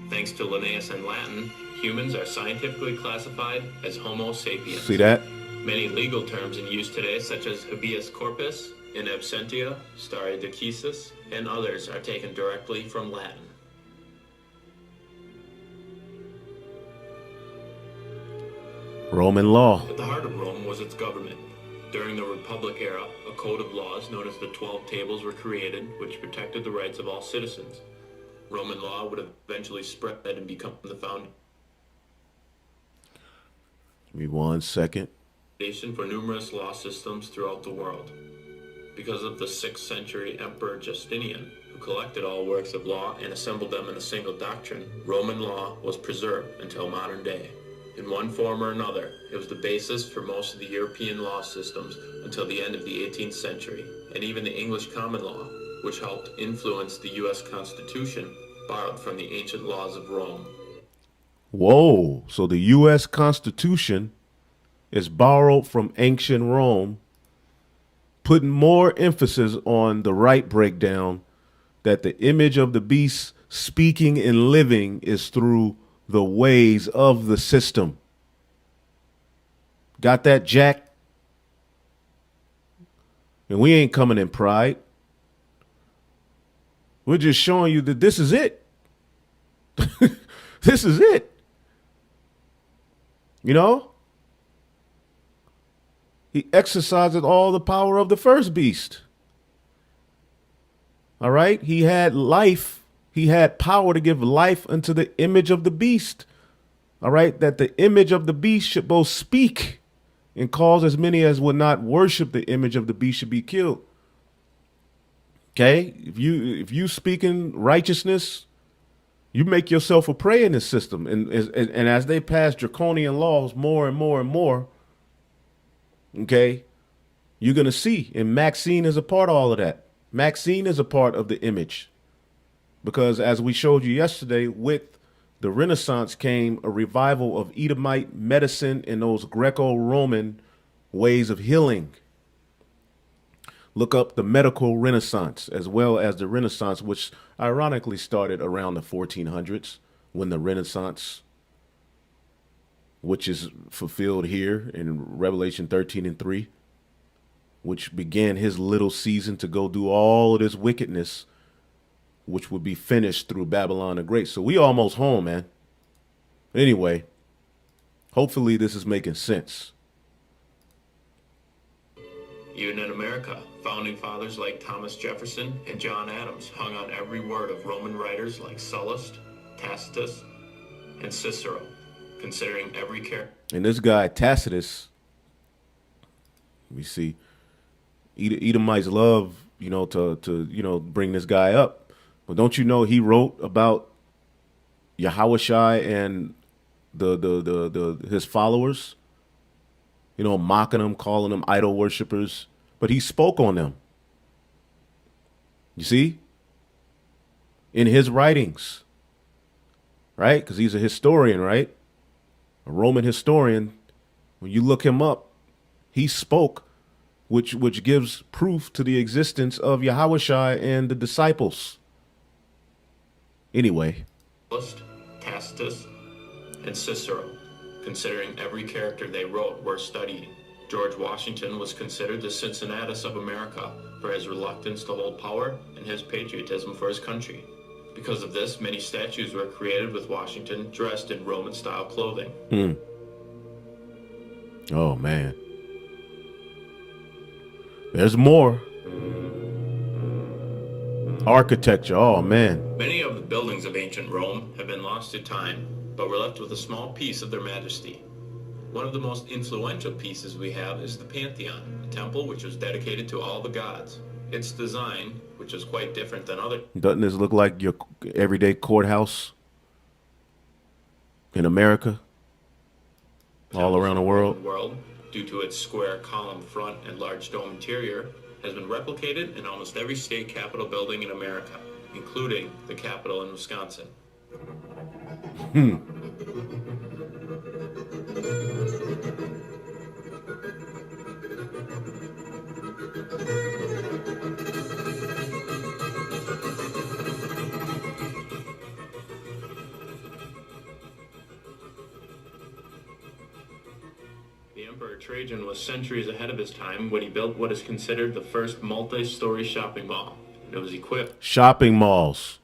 Thanks to Linnaeus and Latin, humans are scientifically classified as Homo sapiens. See that? Many legal terms in use today, such as habeas corpus, in absentia, stare decisis, and others are taken directly from Latin. Roman law. At the heart of Rome was its government. During the Republic era, a code of laws known as the 12 Tables were created, which protected the rights of all citizens. Roman law would eventually spread and become the foundation Give me 1 second. for numerous law systems throughout the world. because of the 6th century Emperor Justinian, who collected all works of law and assembled them in a single doctrine. Roman law was preserved until modern day. In one form or another, it was the basis for most of the European law systems until the end of the 18th century, and even the English common law, which helped influence the U.S. Constitution, borrowed from the ancient laws of Rome. Whoa. So the U.S. Constitution is borrowed from ancient Rome, putting more emphasis on the right breakdown that the image of the beast speaking and living is through the ways of the system. Got that, Jack? And we ain't coming in pride. We're just showing you that this is it. This is it. You know? He exercises all the power of the first beast. All right? He had life. He had power to give life unto the image of the beast. All right? That the image of the beast should both speak and cause as many as would not worship the image of the beast should be killed. Okay? If you speak in righteousness, you make yourself a prey in this system. And as they pass draconian laws more and more and more, okay, you're going to see. And Maxine is a part of all of that. Maxine is a part of the image. Because as we showed you yesterday, with the Renaissance came a revival of Edomite medicine and those Greco-Roman ways of healing. Look up the medical Renaissance as well as the Renaissance, which ironically started around the 1400s when the Renaissance, which is fulfilled here in Revelation 13:3, which began his little season to go do all of this wickedness, which would be finished through Babylon the Great. So we almost home, man. Anyway, hopefully this is making sense. Even in America, founding fathers like Thomas Jefferson and John Adams hung on every word of Roman writers like Sallust, Tacitus, and Cicero, considering every character. And this guy, Tacitus, we see Edomites love, to bring this guy up. But don't you know he wrote about Yahushai and the his followers, mocking them, calling them idol worshipers, but he spoke on them. You see? In his writings, right? Because he's a historian, right? A Roman historian. When you look him up, he spoke, which gives proof to the existence of Yahushai and the disciples. Anyway. Tacitus, and Cicero, considering every character they wrote worth studying. George Washington was considered the Cincinnatus of America for his reluctance to hold power and his patriotism for his country. Because of this, many statues were created with Washington dressed in Roman-style clothing. Oh, man. There's more. Architecture, oh, man. Many of the buildings of ancient Rome have been lost to time, but we're left with a small piece of their majesty. One of the most influential pieces we have is the Pantheon, a temple which was dedicated to all the gods. Its design, which is quite different than other... Doesn't this look like your everyday courthouse in America? All around the world? Due to its square column front and large dome interior, has been replicated in almost every state capitol building in America, including the Capitol in Wisconsin. The Emperor Trajan was centuries ahead of his time when he built what is considered the first multi-story shopping mall. It was equipped. Shopping malls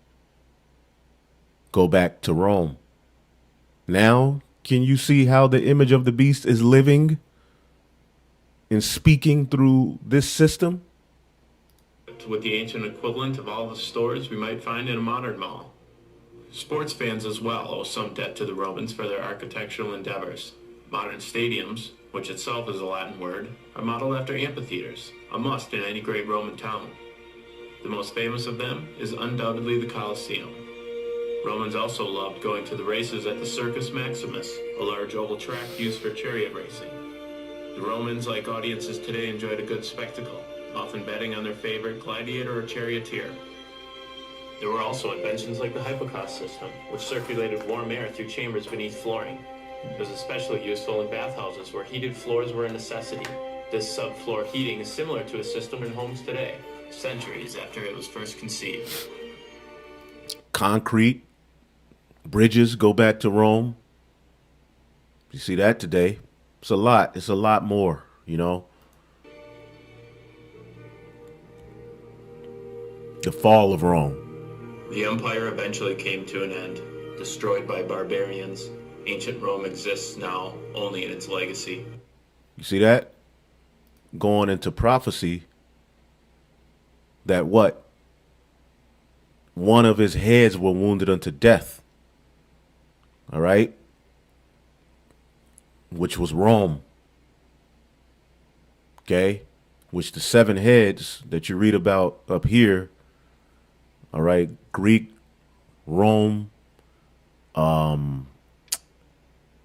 go back to Rome. Now, can you see how the image of the beast is living and speaking through this system? With the ancient equivalent of all the stores we might find in a modern mall. Sports fans as well owe some debt to the Romans for their architectural endeavors. Modern stadiums, which itself is a Latin word, are modeled after amphitheaters, a must in any great Roman town. The most famous of them is undoubtedly the Colosseum. Romans also loved going to the races at the Circus Maximus, a large oval track used for chariot racing. The Romans, like audiences today, enjoyed a good spectacle, often betting on their favorite gladiator or charioteer. There were also inventions like the hypocaust system, which circulated warm air through chambers beneath flooring. It was especially useful in bathhouses where heated floors were a necessity. This subfloor heating is similar to a system in homes today, centuries after it was first conceived. Concrete bridges go back to Rome. You see that today. It's a lot. It's a lot more, you know. The fall of Rome. The empire eventually came to an end, destroyed by barbarians. Ancient Rome exists now only in its legacy. You see that? Going into prophecy that what? One of his heads were wounded unto death. All right? Which was Rome. Okay? Which the 7 heads that you read about up here, all right, Greek, Rome,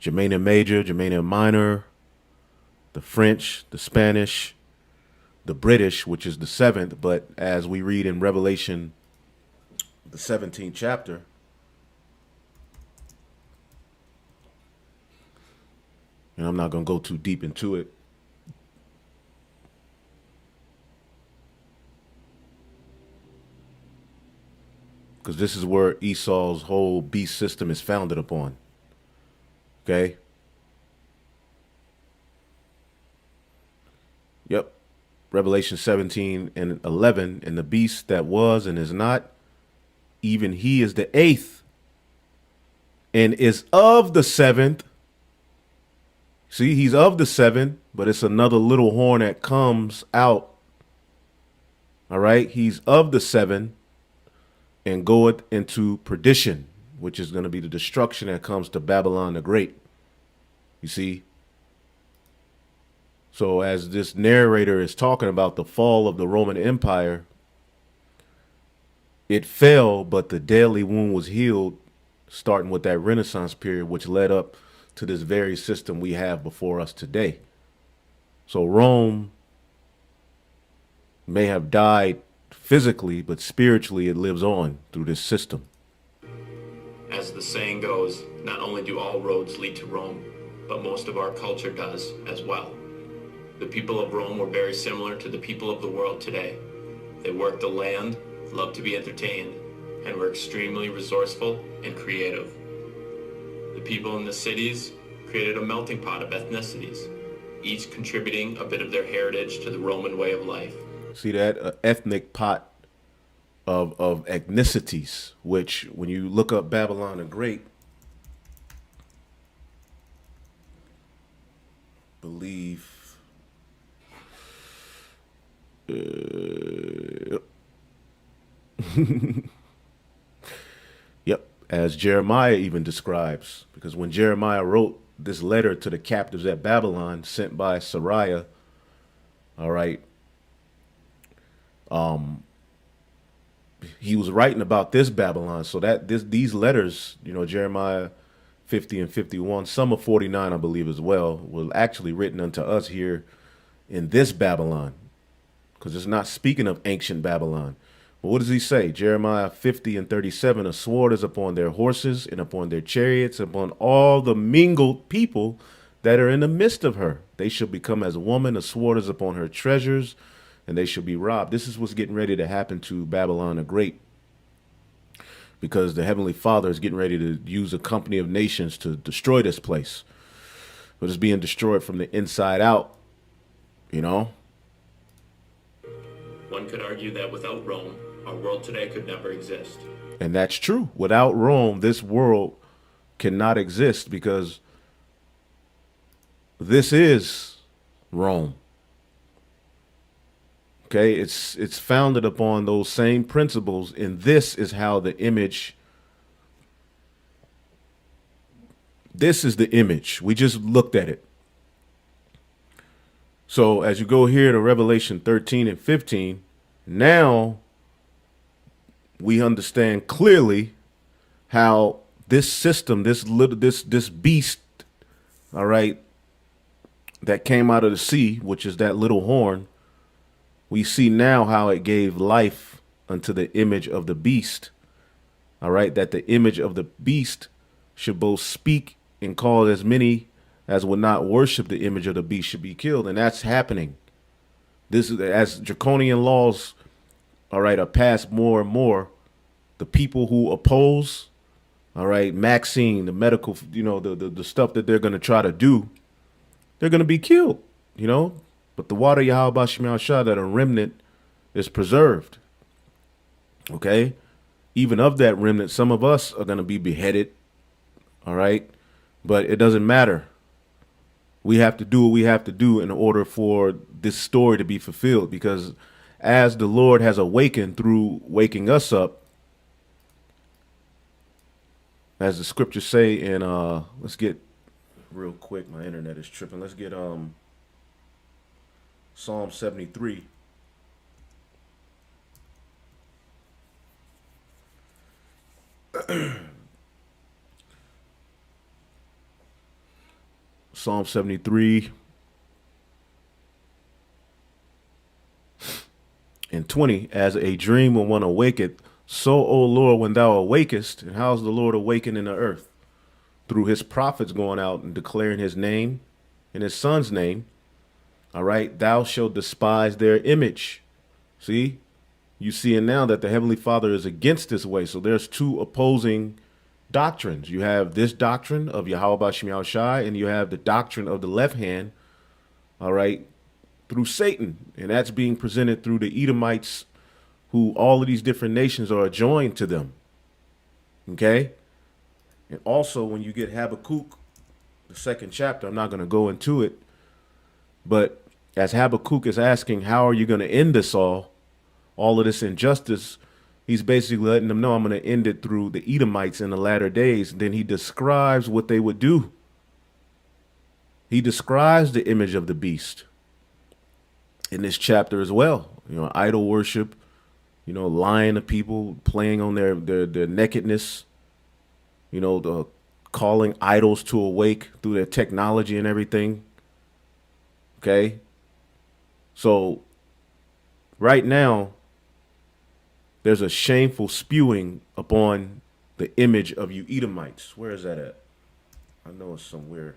Germania Major, Germania Minor, the French, the Spanish, the British, which is the 7th, but as we read in Revelation, the 17th chapter, and I'm not going to go too deep into it, because this is where Esau's whole beast system is founded upon. Okay? Yep. Revelation 17 and 11. And the beast that was and is not, even he is the 8th and is of the 7th. See, he's of the 7, but it's another little horn that comes out. All right? He's of the 7 and goeth into perdition, which is going to be the destruction that comes to Babylon the Great. You see? So as this narrator is talking about the fall of the Roman Empire, it fell, but the deadly wound was healed, starting with that Renaissance period, which led up to this very system we have before us today. So Rome may have died physically, but spiritually it lives on through this system. As the saying goes, not only do all roads lead to Rome, but most of our culture does as well. The people of Rome were very similar to the people of the world today. They worked the land, loved to be entertained, and were extremely resourceful and creative. The people in the cities created a melting pot of ethnicities, each contributing a bit of their heritage to the Roman way of life. See that? Ethnic pot of ethnicities, which when you look up Babylon the Great, believe yep, as Jeremiah even describes, because when Jeremiah wrote this letter to the captives at Babylon sent by Sariah, all right, he was writing about this Babylon. So that these letters, you know, Jeremiah 50 and 51, some of 49, I believe as well, were actually written unto us here in this Babylon, because it's not speaking of ancient Babylon. But what does he say? Jeremiah 50 and 37, a sword is upon their horses and upon their chariots, upon all the mingled people that are in the midst of her. They shall become as a woman, a sword is upon her treasures, and they shall be robbed. This is what's getting ready to happen to Babylon the Great, because the Heavenly Father is getting ready to use a company of nations to destroy this place. But it's being destroyed from the inside out, you know? One could argue that without Rome, our world today could never exist. And that's true. Without Rome, this world cannot exist, because this is Rome. Okay, it's founded upon those same principles, and this is how the image This is the image. We just looked at it. So as you go here to Revelation 13 and 15, now we understand clearly how this system, this beast, all right, that came out of the sea, which is that little horn, we see now how it gave life unto the image of the beast. All right, that the image of the beast should both speak and call as many as would not worship the image of the beast should be killed. And that's happening. This is as draconian laws, all right, are passed more and more. The people who oppose, all right, Maxine, the medical, the stuff that they're going to try to do, they're going to be killed, But the water Yahweh Shemel Shah, that a remnant is preserved. Okay? Even of that remnant, some of us are going to be beheaded. All right? But it doesn't matter. We have to do what we have to do in order for this story to be fulfilled. Because as the Lord has awakened through waking us up, as the scriptures say in, let's get real quick, my internet is tripping. Let's get Psalm 73. Psalm 73 and 20. As a dream when one awaketh, so, O Lord, when thou awakest, and how's the Lord awakened in the earth? Through his prophets going out and declaring his name and his son's name. All right. Thou shalt despise their image. See, you see now that the Heavenly Father is against this way. So there's two opposing doctrines. You have this doctrine of Yahweh Shem Shai, and you have the doctrine of the left hand. All right. Through Satan. And that's being presented through the Edomites, who all of these different nations are joined to them. Okay. And also, when you get Habakkuk, the second chapter, I'm not going to go into it, but as Habakkuk is asking, how are you going to end this all of this injustice, he's basically letting them know, I'm going to end it through the Edomites in the latter days. And then he describes what they would do. He describes the image of the beast in this chapter as well. Idol worship, lying to people, playing on their nakedness, the calling idols to awake through their technology and everything. Okay. So right now, there's a shameful spewing upon the image of you Edomites. Where is that at? I know it's somewhere.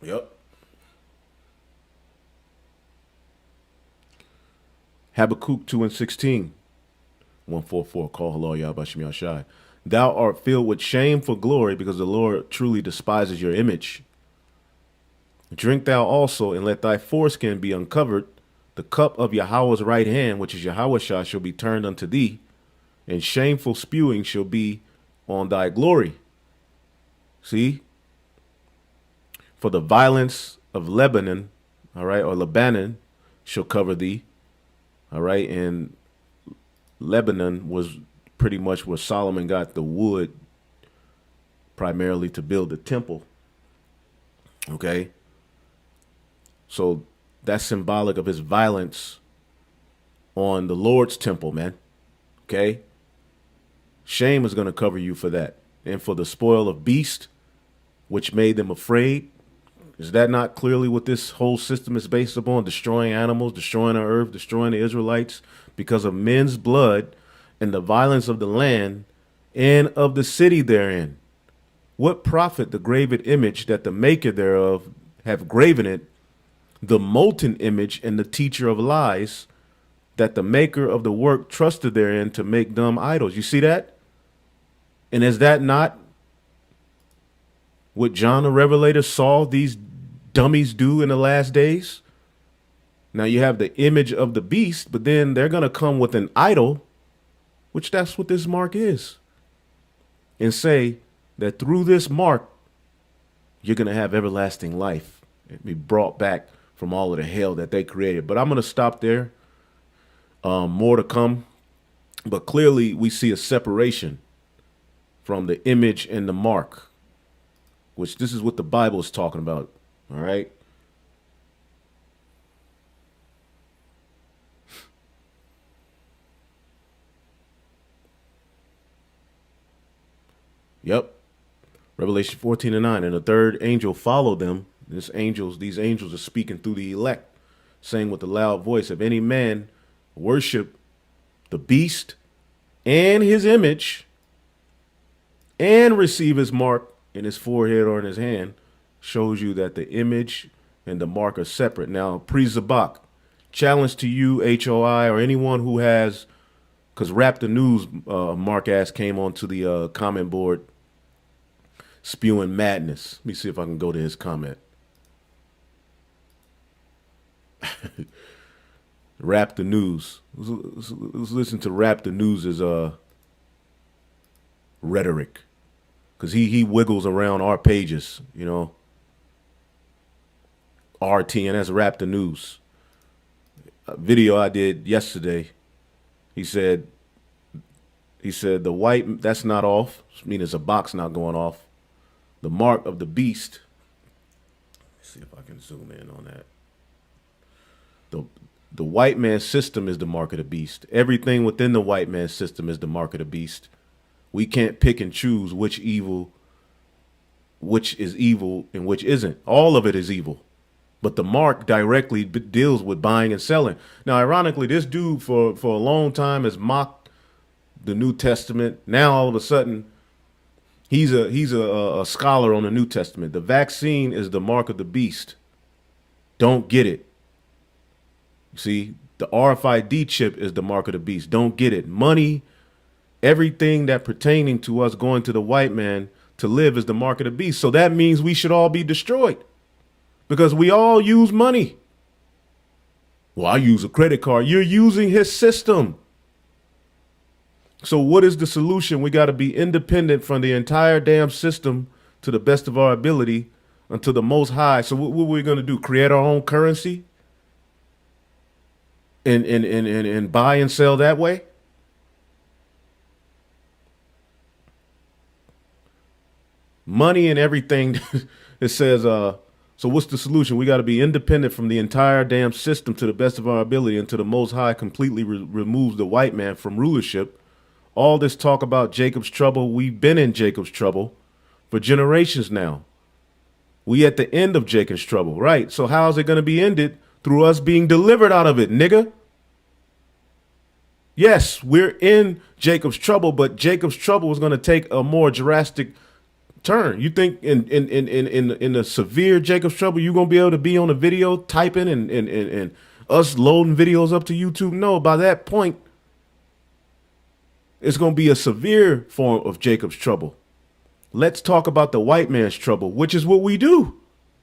Yep. Habakkuk 2 and 16. 144. Call hello Yahweh Shem Yahshai. Thou art filled with shame for glory, because the Lord truly despises your image. Drink thou also, and let thy foreskin be uncovered. The cup of Yahweh's right hand, which is Yahweh Shah, shall be turned unto thee, and shameful spewing shall be on thy glory. See? For the violence of Lebanon, all right, or Lebanon, shall cover thee. All right, and Lebanon was pretty much where Solomon got the wood primarily to build the temple. Okay. So that's symbolic of his violence on the Lord's temple, man. Okay. Shame is going to cover you for that. And for the spoil of beast, which made them afraid. Is that not clearly what this whole system is based upon? Destroying animals, destroying our earth, destroying the Israelites because of men's blood and the violence of the land and of the city therein. What profit the graven image that the maker thereof have graven it, the molten image and the teacher of lies, that the maker of the work trusted therein to make dumb idols? You see that? And is that not what John the Revelator saw these dummies do in the last days? Now you have the image of the beast, but then they're going to come with an idol, which that's what this mark is, and say that through this mark, you're going to have everlasting life and be brought back from all of the hell that they created. But I'm going to stop there. More to come. But clearly, we see a separation from the image and the mark, which this is what the Bible is talking about. All right. Yep. Revelation 14:9. And the third angel followed them. These angels are speaking through the elect, saying with a loud voice, if any man worship the beast and his image and receive his mark in his forehead or in his hand, shows you that the image and the mark are separate. Now, pre-Zabak, challenge to you, HOI, or anyone who has, because Rap the News, Mark Ass came onto the comment board spewing madness. Let me see if I can go to his comment. Rap the News. Let's listen to Rap the News' rhetoric, because he wiggles around our pages, you know. RT, and that's Rap the News. A video I did yesterday. He said the white, that's not off, meaning it's a box not going off. The mark of the beast. Let's see if I can zoom in on that. The white man's system is the mark of the beast. Everything within the white man's system is the mark of the beast. We can't pick and choose which is evil and which isn't. All of it is evil. But the mark directly deals with buying and selling. Now, ironically, this dude for a long time has mocked the New Testament. Now, all of a sudden, he's a scholar on the New Testament. The vaccine is the mark of the beast. Don't get it. See, the RFID chip is the mark of the beast. Don't get it. Money, everything that pertaining to us going to the white man to live is the mark of the beast. So that means we should all be destroyed because we all use money. Well, I use a credit card. You're using his system. So what is the solution? We got to be independent from the entire damn system to the best of our ability until the Most High. So what we're going to do? Create our own currency? And buy and sell that way? Money and everything. It says, so what's the solution? We got to be independent from the entire damn system to the best of our ability until the Most High completely removes the white man from rulership. All this talk about Jacob's trouble, we've been in Jacob's trouble for generations now. We at the end of Jacob's trouble, right? So how is it going to be ended? Through us being delivered out of it, nigga. Yes, we're in Jacob's trouble, but Jacob's trouble is going to take a more drastic turn. You think in a severe Jacob's trouble, you're going to be able to be on a video typing and us loading videos up to YouTube? No, by that point, it's going to be a severe form of Jacob's trouble. Let's talk about the white man's trouble, which is what we do.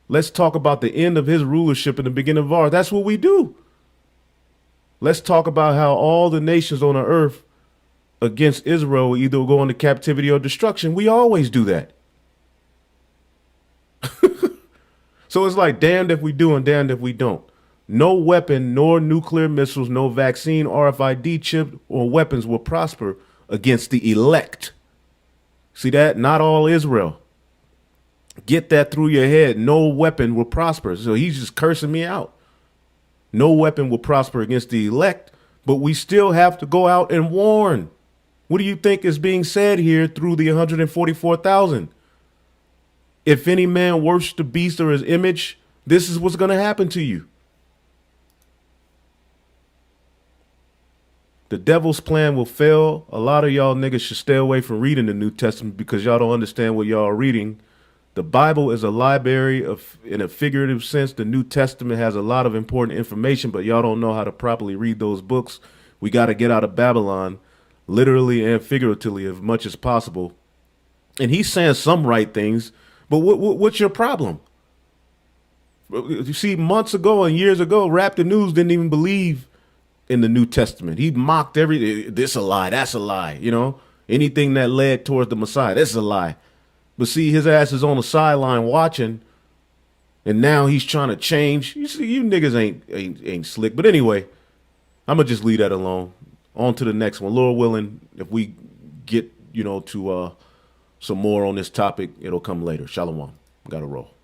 Let's talk about the end of his rulership and the beginning of ours. That's what we do. Let's talk about how all the nations on the earth against Israel either go into captivity or destruction. We always do that. So it's like damned if we do and damned if we don't. No weapon, nor nuclear missiles, no vaccine, RFID chip, or weapons will prosper against the elect. See that? Not all Israel. Get that through your head. No weapon will prosper. So he's just cursing me out. No weapon will prosper against the elect, but we still have to go out and warn. What do you think is being said here through the 144,000? If any man worships the beast or his image, this is what's going to happen to you. The devil's plan will fail. A lot of y'all niggas should stay away from reading the New Testament because y'all don't understand what y'all are reading. The Bible is a library of, in a figurative sense. The New Testament has a lot of important information, but y'all don't know how to properly read those books. We got to get out of Babylon, literally and figuratively, as much as possible. And he's saying some right things, but what's your problem? You see, months ago and years ago, Rap the News didn't even believe in the New Testament. He mocked this a lie, that's a lie, you know? Anything that led towards the Messiah, this is a lie. But see, his ass is on the sideline watching, and now he's trying to change. You see, you niggas ain't slick. But anyway, I'm gonna just leave that alone. On to the next one. Lord willing, if we get, to some more on this topic, it'll come later. Shalom. Gotta roll.